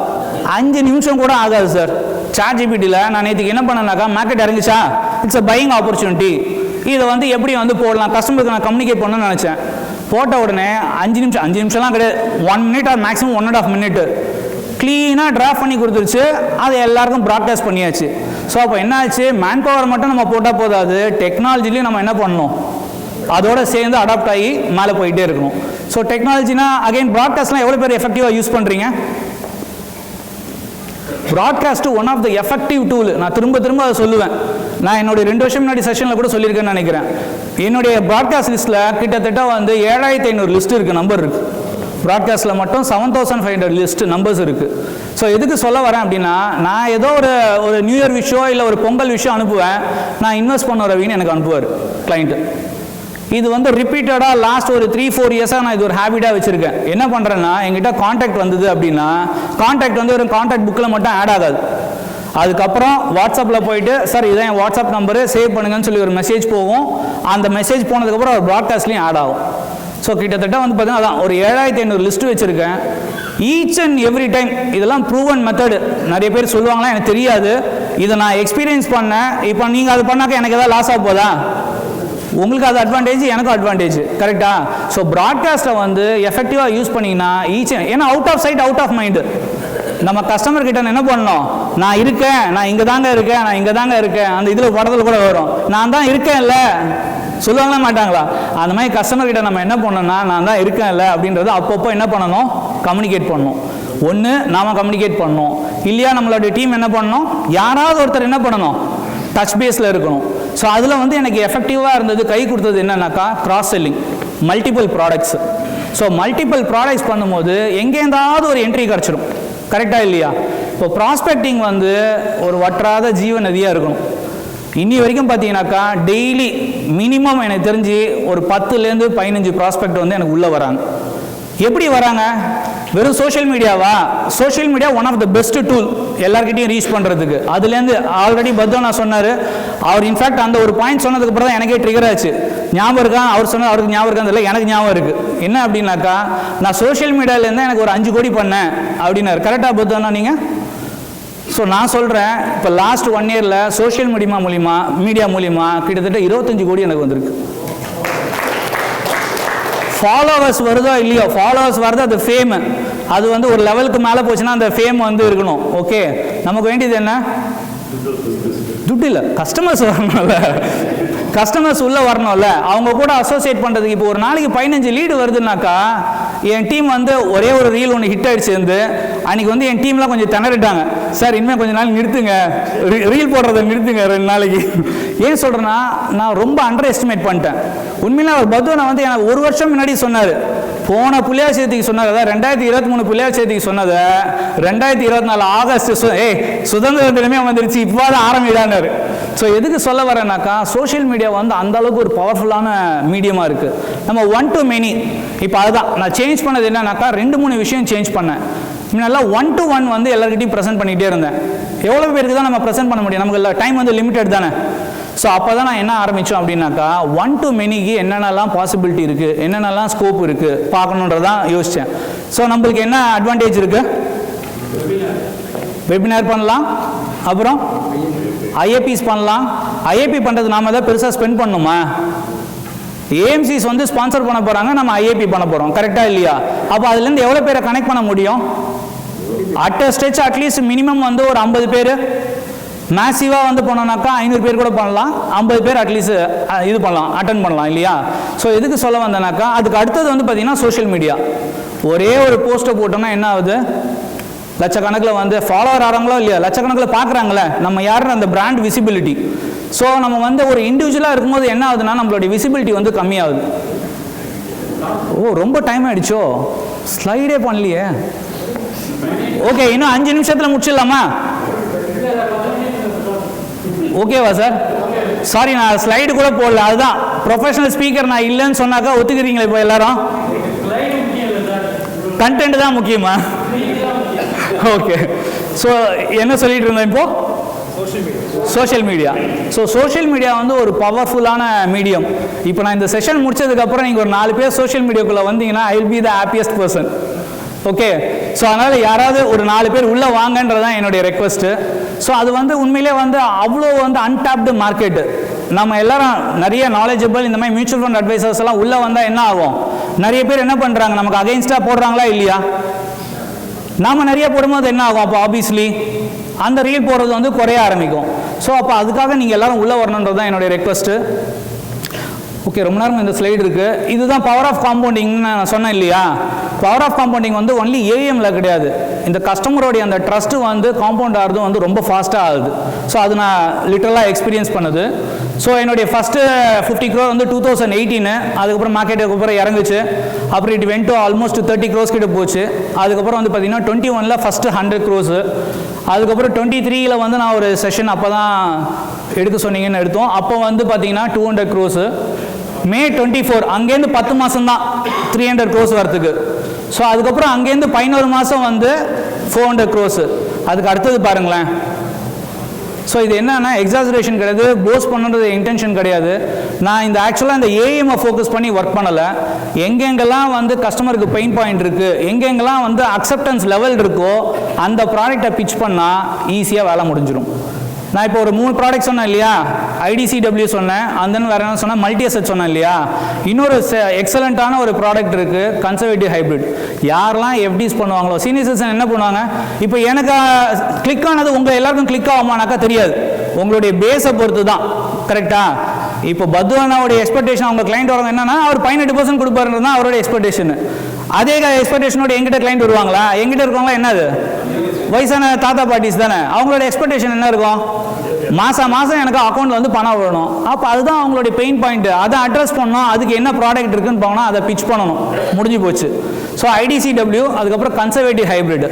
5 நிமிஷம் கூட ஆகாது சார். ChatGPTல நான் நேற்றுக்கு என்ன பண்ணேன்னாக்கா, மார்க்கெட் இறங்கிச்சா, இட்ஸ் அ பையிங் ஆப்பர்ச்சுனிட்டி, இதை வந்து எப்படி வந்து போடலாம், கஸ்டமருக்கு நான் கம்யூனிகேட் பண்ணணும்னு நினச்சேன். போட்ட உடனே 5 நிமிஷம்லாம் கிடையாது, 1 minute ஆர் மேக்ஸிமம் 1.5 minute க்ளீனாக டிராஃப்ட் பண்ணி கொடுத்துருச்சு. அதை எல்லாருக்கும் ப்ராட்காஸ்ட் பண்ணியாச்சு. ஸோ அப்போ என்ன ஆச்சு, மேன் பவர் மட்டும் நம்ம போட்டால் போதாது, டெக்னாலஜிலையும் நம்ம என்ன பண்ணணும், அதோட சேர்ந்து அடாப்ட் ஆகி மேலே போயிட்டே இருக்கணும். ஸோ டெக்னாலஜினா அகைன் ப்ராட்காஸ்ட்லாம் எவ்வளோ பேர் எஃபெக்டிவாக யூஸ் பண்ணுறீங்க? Broadcast one of the effective tool. நான் திரும்ப அதை சொல்லுவேன். நான் என்னுடைய 2 வருஷம் முன்னாடி செஷனில் கூட சொல்லியிருக்கேன்னு நினைக்கிறேன். என்னுடைய ப்ராட்காஸ்ட் லிஸ்ட்டில் கிட்டத்தட்ட வந்து 7500 லிஸ்ட் இருக்குது, நம்பர் இருக்குது. ப்ராட்காஸ்ட்டில் மட்டும் 7500 லிஸ்ட் நம்பர்ஸ் இருக்குது. ஸோ எதுக்கு சொல்ல வரேன் அப்படின்னா, நான் ஏதோ ஒரு நியூ இயர் விஷயம் இல்லை ஒரு பொங்கல் விஷயம் அனுப்புவேன், நான் இன்வெஸ்ட் பண்ண ரவின்னு எனக்கு அனுப்புவார் கிளைண்ட்டு. இது வந்து ரிப்பீட்டடாக லாஸ்ட் ஒரு 3-4 இயர்ஸாக நான் இது ஒரு ஹேபிட்டாக வச்சுருக்கேன். என்ன பண்ணுறேன்னா, எங்கிட்ட காண்டாக்ட் வந்தது அப்படின்னா காண்டாக்ட் வந்து ஒரு காண்டாக்ட் புக்கில் மட்டும் ஆட் ஆகாது. அதுக்கப்புறம் வாட்ஸ்அப்பில் போயிட்டு சார் இதான் என் வாட்ஸ்அப் நம்பரு சேவ் பண்ணுங்கன்னு சொல்லி ஒரு மெசேஜ் போகும். அந்த மெசேஜ் போனதுக்கப்புறம் ஒரு ப்ராட்காஸ்ட்லேயும் ஆட் ஆகும். ஸோ கிட்டத்தட்ட வந்து பார்த்தீங்கன்னா அதான் ஒரு 7500 லிஸ்ட்டு வச்சுருக்கேன். ஈச் அண்ட் எவ்ரி டைம் இதெல்லாம் ப்ரூவன் மெத்தடு. நிறைய பேர் சொல்லுவாங்களா, எனக்கு தெரியாது, இதை நான் எக்ஸ்பீரியன்ஸ் பண்ணேன். இப்போ நீங்கள் அது பண்ணாக்க எனக்கு எதாவது லாஸ் ஆக போதா? உங்களுக்கு அது அட்வான்டேஜ், எனக்கும் அட்வான்டேஜ், கரெக்டா? ஸோ ப்ராட்காஸ்ட்டை வந்து எஃபெக்டிவாக யூஸ் பண்ணிங்கன்னா ஏன்னா out of sight out of mind. நம்ம கஸ்டமர் கிட்ட என்ன பண்ணணும், நான் இருக்கேன், நான் இங்கே தாங்க இருக்கேன், நான் இங்கே தாங்க இருக்கேன், அந்த இதில் படத்தில் கூட வரும், நான் தான் இருக்கேன்ல சொல்லுவாங்களா மாட்டாங்களா? அந்த மாதிரி கஸ்டமர் கிட்ட நம்ம என்ன பண்ணணும்னா, நான் தான் இருக்கேன்ல அப்படின்றது அப்பப்போ என்ன பண்ணணும், கம்யூனிகேட் பண்ணணும். ஒன்று நாம கம்யூனிகேட் பண்ணணும், இல்லையா நம்மளுடைய டீம் என்ன பண்ணணும், யாராவது ஒருத்தர் என்ன பண்ணணும், டச் பேஸில் இருக்கணும். ஸோ அதில் வந்து எனக்கு எஃபெக்டிவாக இருந்தது, கை கொடுத்தது என்னன்னாக்கா cross selling, multiple products. So multiple products பண்ணும்போது எங்கேருந்தாவது ஒரு என்ட்ரி கிடச்சிடும், கரெக்டாக இல்லையா? இப்போ ப்ராஸ்பெக்டிங் வந்து ஒரு வற்றாத ஜீவ நதியாக இருக்கணும். இன்னி வரைக்கும் பார்த்தீங்கன்னாக்கா டெய்லி மினிமம் எனக்கு தெரிஞ்சு ஒரு 10லேருந்து 15 ப்ராஸ்பெக்ட் வந்து எனக்கு உள்ளே வராங்க. எப்படி வராங்க? வெறும் சோஷியல் மீடியாவா? Social media one of the best tool எல்லார்கிட்டையும் ரீச் பண்ணுறதுக்கு. அதுலேருந்து ஆல்ரெடி பத்தோ நான் சொன்னார், அவர் இன்ஃபேக்ட் அந்த ஒரு பாயிண்ட் சொன்னதுக்கு அப்புறம் தான் எனக்கே ட்ரிகர் ஆச்சு. ஞாபகம் இருக்கா? அவர் சொன்னது அவருக்கு ஞாபகம் இருக்கான்னு தெரியல, எனக்கு ஞாபகம் இருக்குது. என்ன அப்படின்னாக்கா, நான் சோஷியல் மீடியாவிலேருந்து எனக்கு ஒரு 5 கோடி பண்ணேன் அப்படின்னாரு. கரெக்டாக பத்தோன்னா நீங்கள்? ஸோ நான் சொல்கிறேன், இப்போ லாஸ்ட் 1 இயரில் சோஷியல் மீடியா மூலிமா கிட்டத்தட்ட 25 கோடி எனக்கு வந்திருக்கு. ஃபாலோவர்ஸ் வருதோ இல்லையோ, ஃபாலோவர்ஸ் வருது, அது ஃபேம். அது வந்து ஒரு லெவலுக்கு மேலே போச்சுன்னா அந்த ஃபேம் வந்து இருக்கணும். ஓகே, நமக்கு வேண்டியது என்ன? துட்டு இல்லை, கஸ்டமர்ஸ் வரணும்ல. கஸ்டமர்ஸ் உள்ளே வரணும்ல, அவங்க கூட அசோசியேட் பண்ணுறதுக்கு. இப்போ ஒரு நாளைக்கு 15 லீடு வருதுன்னாக்கா, என் டீம் வந்து ஒரே ஒரு ரீல் ஒன்று ஹிட் ஆகிடுச்சு இருந்து அன்றைக்கி வந்து என் டீம்லாம் கொஞ்சம் திணறிட்டாங்க. சார் இனிமேல் கொஞ்சம் நாள் நிறுத்துங்க, ரீல் போடுறதை நிறுத்துங்க 2 நாளைக்கு. ஏன் சொல்கிறேன்னா, நான் ரொம்ப அண்டர் எஸ்டிமேட் பண்ணிட்டேன். உண்மையில அவர் பத்வனா வந்து எனக்கு 1 வருஷம் முன்னாடி சொன்னார், போன புள்ளியார் சேர்த்திக்கு சொன்னதை, அதாவது 2023 புள்ளியார் சேர்த்திக்கு சொன்னதை 2024 ஆகஸ்ட் சுதந்திர தினமே வந்துருச்சு, இப்போ தான் ஆரம்பிடானாரு. ஸோ எதுக்கு சொல்ல வரேன்னாக்கா, சோஷியல் மீடியா வந்து அந்த அளவுக்கு ஒரு பவர்ஃபுல்லான மீடியமாக இருக்குது. நம்ம ஒன் டு மெனி. இப்போ அதுதான் நான் சேஞ்ச் பண்ணது என்னன்னாக்கா, 2-3 விஷயம் சேஞ்ச் பண்ணேன். முன்னெல்லாம் 1 to 1 வந்து எல்லாருக்கிட்டையும் ப்ரெசென்ட் பண்ணிகிட்டே இருந்தேன். எவ்வளோ பேருக்கு தான் நம்ம ப்ரெசென்ட் பண்ண முடியும், நமக்கு டைம் வந்து லிமிட்டட் தானே. ஸோ அப்போ தான் நான் என்ன ஆரம்பித்தோம் அப்படின்னாக்கா, 1 to manyக்கு என்னென்னலாம் பாசிபிலிட்டி இருக்குது, என்னென்னலாம் ஸ்கோப் இருக்குது பார்க்கணுன்றதான் யோசித்தேன். ஸோ நம்மளுக்கு என்ன அட்வான்டேஜ் இருக்குது? வெபினார் பண்ணலாம், அப்புறம் ஐஏபிஸ் பண்ணலாம். ஐஏபி பண்ணுறது நாம தான் பெருசாக ஸ்பெண்ட் பண்ணணுமா? ஏஎம்சிஸ் வந்து ஸ்பான்சர் பண்ண போகிறாங்க, நம்ம ஐஏபி பண்ண போகிறோம், கரெக்டாக இல்லையா? அப்போ அதுலேருந்து எவ்வளோ பேரை கனெக்ட் பண்ண முடியும்? At a stretch at least minimum வந்து ஒரு 50 பேர். மேசிவாக வந்து போனோம்னாக்கா 500 பேர் கூட பண்ணலாம், 50 பேர் அட்லீஸ்ட் இது பண்ணலாம், அட்டன் பண்ணலாம் இல்லையா? ஸோ எதுக்கு சொல்ல வந்தேனாக்கா, அதுக்கு அடுத்தது வந்து பார்த்தீங்கன்னா சோஷியல் மீடியா. ஒரே ஒரு போஸ்ட்டை போட்டோம்னா என்ன ஆகுது, லட்சக்கணக்கில் வந்து ஃபாலோவர் ஆகிறாங்களோ இல்லையா, லட்சக்கணக்கில் பார்க்குறாங்களே, நம்ம யாருன்னு அந்த பிராண்ட் விசிபிலிட்டி. ஸோ நம்ம வந்து ஒரு இண்டிவிஜுவலாக இருக்கும்போது என்ன ஆகுதுன்னா, நம்மளுடைய விசிபிலிட்டி வந்து கம்மியாகுது. ரொம்ப டைம் ஆகிடுச்சோ, ஸ்லைடே பண்ணலையே. ஓகே, இன்னும் 5 நிமிஷத்தில் முடிச்சிடலாமா? ஓகேவா சார்? சாரி, நான் ஸ்லைடு கூட போடல. அதுதான் ப்ரொஃபஷனல் ஸ்பீக்கர் நான் இல்லைன்னு சொன்னாக்கா ஒத்துக்கிறீங்களா? இப்போ எல்லாரும் கண்டென்ட் தான் முக்கியமா? ஓகே, ஸோ என்ன சொல்லிட்டு இருந்தேன் இப்போ? Social media. So social media வந்து ஒரு பவர்ஃபுல்லான மீடியம். இப்போ நான் இந்த செஷன் முடிச்சதுக்கப்புறம் நீங்கள் ஒரு 4 பேர் சோஷியல் மீடியாக்குள்ளே வந்தீங்கன்னா I will be the happiest person. Okay, so அதனால் யாராவது ஒரு 4 பேர் உள்ளே வாங்கன்றதான் என்னுடைய ரெக்வஸ்ட்டு. ஸோ அது வந்து உண்மையிலே வந்து அவ்வளோ வந்து அன்டாப்டு மார்க்கெட்டு. நம்ம எல்லாரும் நிறைய நாலேஜபிள் இந்த மாதிரி மியூச்சுவல் ஃபண்ட் அட்வைசர்ஸ் எல்லாம் உள்ளே வந்தால் என்ன ஆகும்? நிறைய பேர் என்ன பண்ணுறாங்க, நமக்கு அகைன்ஸ்டாக போடுறாங்களா இல்லையா? நாம் நிறைய போடும்போது என்ன ஆகும்? அப்போ ஆப்வியஸ்லி அந்த ரீல் போடுறது வந்து குறைய ஆரம்பிக்கும். ஸோ அப்போ அதுக்காக நீங்கள் எல்லோரும் உள்ளே வரணுன்றது தான் என்னுடைய ரெக்வஸ்ட்டு. ஓகே, ரொம்ப நேரம் இந்த ஸ்லைடு இருக்குது. இதுதான் பவர் ஆஃப் காம்பவுண்டிங்னு நான் சொன்னேன் இல்லையா? பவர் ஆஃப் காம்பவுண்டிங் வந்து ஒன்லி ஏஎம்ல கிடையாது. இந்த கஸ்டமரோடைய அந்த ட்ரஸ்ட்டு வந்து காம்பவுண்ட் ஆகிறதும் வந்து ரொம்ப ஃபாஸ்ட்டாக ஆகுது. ஸோ அது நான் லிட்டரலாக எக்ஸ்பீரியன்ஸ் பண்ணுது. ஸோ என்னுடைய ஃபஸ்ட்டு 50 crore வந்து 2018. அதுக்கப்புறம் மார்க்கெட்டுக்கு அப்புறம் இறங்குச்சு. அப்புறம் it went to almost 30 crores கிட்ட போச்சு. அதுக்கப்புறம் வந்து பார்த்தீங்கன்னா 21 ஃபஸ்ட்டு 100 crores. அதுக்கப்புறம் 23 வந்து நான் ஒரு செஷன் அப்போ தான் எடுக்க சொன்னீங்கன்னு எடுத்தோம். அப்போ வந்து பார்த்தீங்கன்னா 200 crores. மே 24 அங்கேருந்து 10 மாதம் தான் 300 crores வரத்துக்கு. ஸோ அதுக்கப்புறம் அங்கேருந்து 11 மாதம் வந்து 400 crores. அதுக்கு அடுத்தது பாருங்களேன். ஸோ இது என்னன்னா எக்ஸாஜரேஷன் கிடையாது, போஸ்ட் பண்ணுறது இன்டென்ஷன் கிடையாது. நான் இந்த ஆக்சுவலாக இந்த ஏஎம்ஐ ஃபோக்கஸ் பண்ணி ஒர்க் பண்ணலை. எங்கெங்கெல்லாம் வந்து கஸ்டமருக்கு பெயின் பாயிண்ட் இருக்குது, எங்கெங்கெல்லாம் வந்து அக்செப்டன்ஸ் லெவல் இருக்கோ அந்த ப்ராடக்டை பிச் பண்ணால் ஈஸியாக வேலை முடிஞ்சிடும். நான் இப்போ ஒரு 3 ப்ராடக்ட் சொன்னேன் இல்லையா, IDCW சொன்னேன், அந்த வேறு என்ன சொன்னேன், மல்டி அசெட் சொன்னேன் இல்லையா. இன்னொரு எக்ஸலண்ட்டான ஒரு ப்ராடக்ட் இருக்குது, கன்சர்வேட்டிவ் ஹைப்ரிட். யாரெல்லாம் எஃப்டிஸ் பண்ணுவாங்களோ சீனியர் சிட்டிசன் என்ன பண்ணுவாங்க, இப்போ எனக்கு கிளிக் ஆனது உங்கள் எல்லாருக்கும் கிளிக் ஆகுமானாக்கா தெரியாது, உங்களுடைய பேஸை பொறுத்து தான். கரெக்டா? இப்போ பத்வானாவுடைய எக்ஸ்பெக்டேஷன் அவங்க கிளைண்ட் வரவங்க என்னன்னா அவர் 18% கொடுப்பாருன்றது தான் அவருடைய எக்ஸ்பெக்டேஷன். அதே எக்ஸ்பெக்டேஷனோட எங்கிட்ட கிளைண்ட் வருவாங்களா, எங்கிட்ட இருக்கவங்களா என்னது வயசான தாத்தா பாட்டிஸ் தானே, அவங்களோட எக்ஸ்பெக்டேஷன் என்ன இருக்கும், மாதம் மாதம் எனக்கு அக்கௌண்ட்டில் வந்து பணம் வரணும். அப்போ அதுதான் அவங்களுடைய பெயின் பாயிண்ட், அதை அட்ரஸ் பண்ணணும். அதுக்கு என்ன ப்ராடக்ட் இருக்குன்னு போனால் அதை பிச் பண்ணணும், முடிஞ்சு போச்சு. ஸோ IDCW, அதுக்கப்புறம் conservative hybrid.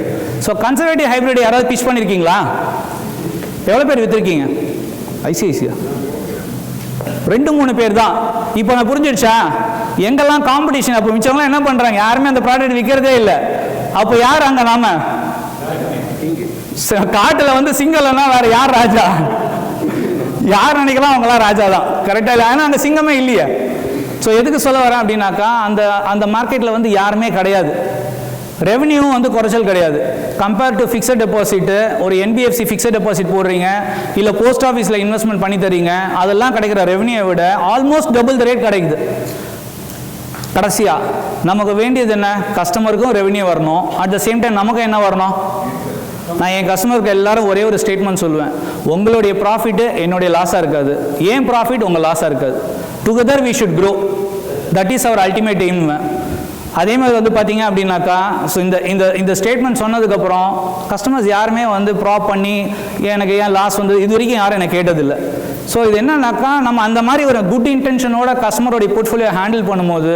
So conservative hybrid யாராவது பிச் பண்ணியிருக்கீங்களா? எவ்வளோ பேர் விற்றுருக்கீங்க? ஐசிஐசியா 2-3 பேர் தான். இப்போ நான் புரிஞ்சிடுச்சா எங்கெல்லாம் காம்படிஷன். அப்போ மிச்சவங்களாம் என்ன பண்ணுறாங்க, யாருமே அந்த ப்ராடக்ட் விற்கிறதே இல்லை. அப்போ யார் அங்கே நாம காட்டுல வந்து சிங்கம்னா வேற யார் ராஜா? யார் நினைக்கலாம் அவங்களாம் ராஜா தான். கரெக்டா இல்லை? ஆனால் அங்கே சிங்கமே இல்லையே. ஸோ எதுக்கு சொல்ல வரேன் அப்படின்னாக்கா அந்த மார்க்கெட்டில் வந்து யாருமே கிடையாது. ரெவன்யூ வந்து குறைச்சல் கிடையாது. கம்பேர் டு ஃபிக்ஸட் டெபாசிட்டு, ஒரு NBFC ஃபிக்ஸட் டெபாசிட் போடுறீங்க, இல்லை போஸ்ட் ஆஃபீஸில் இன்வெஸ்ட்மெண்ட் பண்ணி தரீங்க, அதெல்லாம் கிடைக்கிற ரெவன்யூவை விட ஆல்மோஸ்ட் டபுள் த ரேட் கிடைக்குது. கடைசியாக நமக்கு வேண்டியது என்ன, கஸ்டமருக்கும் ரெவன்யூ வரணும், அட் த சேம் டைம் நமக்கு என்ன வரணும். நான் என் கஸ்டமருக்கு எல்லாரும் ஒரே ஒரு ஸ்டேட்மெண்ட் சொல்லுவேன், உங்களுடைய ப்ராஃபிட்டு என்னுடைய லாஸாக இருக்காது, ஏன் ப்ராஃபிட் உங்கள் லாஸாக இருக்காது. Together we should grow, that is our ultimate aim. அதே மாதிரி வந்து பார்த்தீங்க அப்படின்னாக்கா, ஸோ இந்த ஸ்டேட்மெண்ட் சொன்னதுக்கப்புறம் கஸ்டமர்ஸ் யாருமே வந்து ப்ராப் பண்ணி எனக்கு ஏன் லாஸ் வந்து இது வரைக்கும் யாரும் எனக்கு கேட்டதில்லை. ஸோ இது என்னன்னாக்கா, நம்ம அந்த மாதிரி ஒரு குட் இன்டென்ஷனோட கஸ்டமரோடைய போர்ட்ஃபோலியோ ஹேண்டில் பண்ணும்போது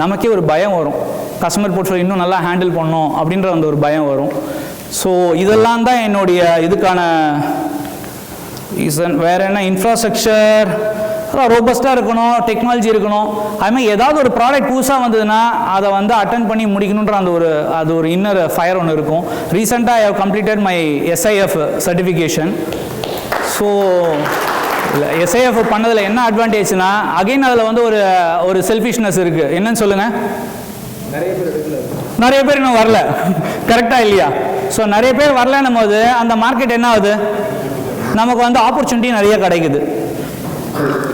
நமக்கே ஒரு பயம் வரும், கஸ்டமர் போர்ட்ஃபோலியோ இன்னும் நல்லா ஹேண்டில் பண்ணணும் அப்படின்ற அந்த ஒரு பயம் வரும். ஸோ இதெல்லாம் தான் என்னுடைய இதுக்கான வேறு என்ன, இன்ஃப்ராஸ்ட்ரக்சர் ரோபஸ்ட்டாக இருக்கணும், டெக்னாலஜி இருக்கணும். அதுமாதிரி ஏதாவது ஒரு ப்ராடக்ட் புதுசாக வந்ததுன்னா அதை வந்து அட்டன் பண்ணி முடிக்கணுன்ற அது ஒரு இன்னர் ஃபயர் ஒன்று இருக்கும். ரீசெண்டாக I have completed my SIF certification. So SIF பண்ணதில் என்ன அட்வான்டேஜ்னா, அகைன் அதில் வந்து ஒரு செல்ஃபிஷ்னஸ் இருக்குது. என்னன்னு சொல்லுங்கள், நிறைய பேர் இன்னும் வரல. கரெக்டாக இல்லையா? ஸோ நிறைய பேர் வரலன்னும் போது அந்த மார்க்கெட் என்ன ஆகுது, நமக்கு வந்து ஆப்பர்ச்சுனிட்டி நிறைய கிடைக்குது.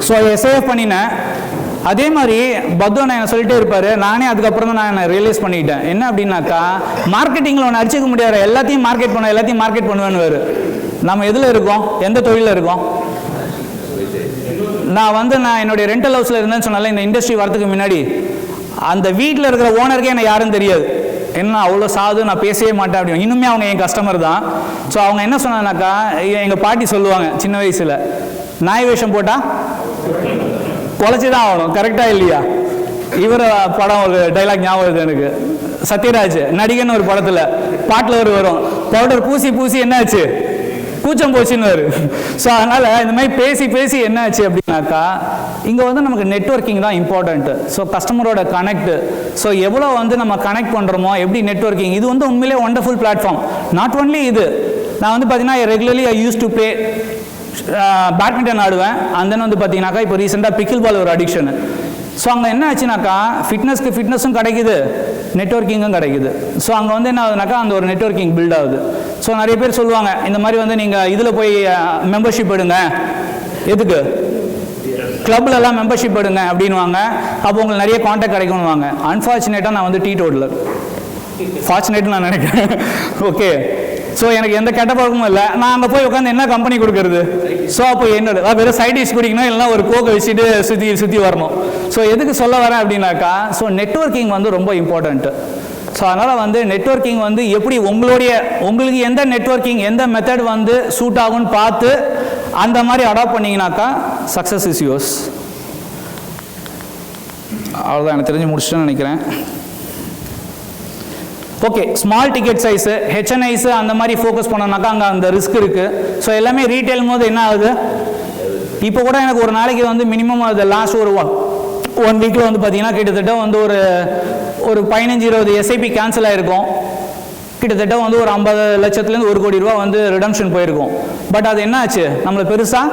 ஸோ SIF பண்ணினேன். அதே மாதிரி பத்வன் என்ன சொல்லிட்டே இருப்பார், நானே அதுக்கப்புறம் தான் நான் ரியலைஸ் பண்ணிக்கிட்டேன். என்ன அப்படின்னாக்கா, மார்க்கெட்டிங்கில் ஒன்று அடிச்சுக்க முடியாது, எல்லாத்தையும் மார்க்கெட் பண்ணுவேன்னு. நம்ம எதில் இருக்கோம், எந்த தொழிலில் இருக்கோம்? நான் என்னுடைய ரெண்டல் ஹவுஸில் இருந்தேன்னு சொன்னால, இந்த இண்டஸ்ட்ரி வரதுக்கு முன்னாடி அந்த வீட்டில் இருக்கிற ஓனருக்கே எனக்கு யாரும் தெரியாது, என்ன அவ்வளோ சாது, நான் பேசவே மாட்டேன் அப்படின்னு. இன்னுமே அவங்க என் கஸ்டமர் தான். ஸோ அவங்க என்ன சொன்னாங்கனாக்கா, எங்கள் பாட்டி சொல்லுவாங்க சின்ன வயசில், நாய் வேஷம் போட்டால் குலைச்சி தான் ஆகணும். கரெக்டாக இல்லையா? இவர் படம் ஒரு டைலாக் ஞாபகம் வருது எனக்கு, சத்யராஜ் நடிகன் ஒரு படத்தில் பாட்டில் வரும், பவுடர் பூசி என்னாச்சு, கூச்சம் போச்சுன்னு வரும். ஸோ அதனால் இந்த மாதிரி பேசி என்ன ஆச்சு அப்படின்னாக்கா, இங்கே வந்து நமக்கு நெட்வொர்க்கிங் தான் இம்பார்ட்டண்ட்டு. ஸோ கஸ்டமரோட கனெக்ட், ஸோ எவ்வளோ வந்து நம்ம கனெக்ட் பண்ணுறோமோ, எப்படி நெட்வொர்க்கிங், இது வந்து உண்மையிலே ஒண்டர்ஃபுல் பிளாட்ஃபார்ம். நாட் ஒன்லி இது, நான் வந்து பார்த்தீங்கன்னா regularly I use to play badminton ஆடுவேன். அந்த வந்து பார்த்தீங்கன்னாக்கா இப்போ ரீசெண்டாக பிக்கிள் பால் ஒரு அடிக்ஷனு. ஸோ அங்கே என்ன ஆச்சுனாக்கா, ஃபிட்னஸும் கிடைக்குது, நெட்வொர்க்கிங்கும் கிடைக்குது. ஸோ அங்கே வந்து என்ன ஆகுதுனாக்கா, அந்த ஒரு நெட்வொர்க்கிங் பில்ட் ஆகுது. ஸோ நிறைய பேர் சொல்லுவாங்க, இந்த மாதிரி வந்து நீங்கள் இதில் போய் மெம்பர்ஷிப் எடுங்க, எதுக்கு கிளப்லலாம் மெம்பர்ஷிப் எடுங்க அப்படின்வாங்க. அப்போ உங்களுக்கு நிறைய கான்டாக்ட் கிடைக்கும்வாங்க. அன்ஃபார்ச்சுனேட்டாக நான் வந்து டீடோட்டலர், ஃபார்ச்சுனேட் நான் நினைக்கிறேன். ஓகே, ஸோ எனக்கு எந்த கெட்ட பழக்கமும் இல்லை. நான் அங்கே போய் உட்காந்து என்ன கம்பெனி கொடுக்கறது? ஸோ அப்போ என்னோட வெறும் சைட் டிஷ் குடிக்கணும், இல்லைனா ஒரு கோக்கை வச்சுட்டு சுற்றி வரணும். ஸோ எதுக்கு சொல்ல வரேன் அப்படின்னாக்கா, ஸோ நெட்வொர்க்கிங் வந்து ரொம்ப இம்பார்ட்டண்ட்டு. ஸோ அதனால் வந்து நெட்வொர்க்கிங் வந்து எப்படி உங்களுக்கு எந்த நெட்வொர்க்கிங் எந்த மெத்தட் வந்து சூட் ஆகும்னு பார்த்து அந்த மாதிரி அடாப்ட் பண்ணிங்கனாக்கா சக்ஸஸ் இஸ் யோர்ஸ். அவ்வளோதான், எனக்கு தெரிஞ்சு முடிச்சுட்டேன்னு நினைக்கிறேன். Okay, small ticket size, HNIs அந்த மாதிரி ஃபோக்கஸ் பண்ணோம்னாக்கா அங்கே அந்த ரிஸ்க் இருக்குது. ஸோ எல்லாமே ரீட்டைல் போது என்ன ஆகுது, இப்போ கூட எனக்கு ஒரு நாளைக்கு வந்து மினிமம் அது லாஸ்ட் 1 வீக்கில் வந்து பார்த்தீங்கன்னா கிட்டத்தட்ட வந்து ஒரு 15-20 எஸ்ஐபி கேன்சல் ஆகிருக்கும். கிட்டத்தட்ட வந்து ஒரு 50 லட்சத்துலேருந்து 1 கோடி ரூபா வந்து ரிடம்ஷன் போயிருக்கும். பட் அது என்ன ஆச்சு, நம்மளை பெருசாக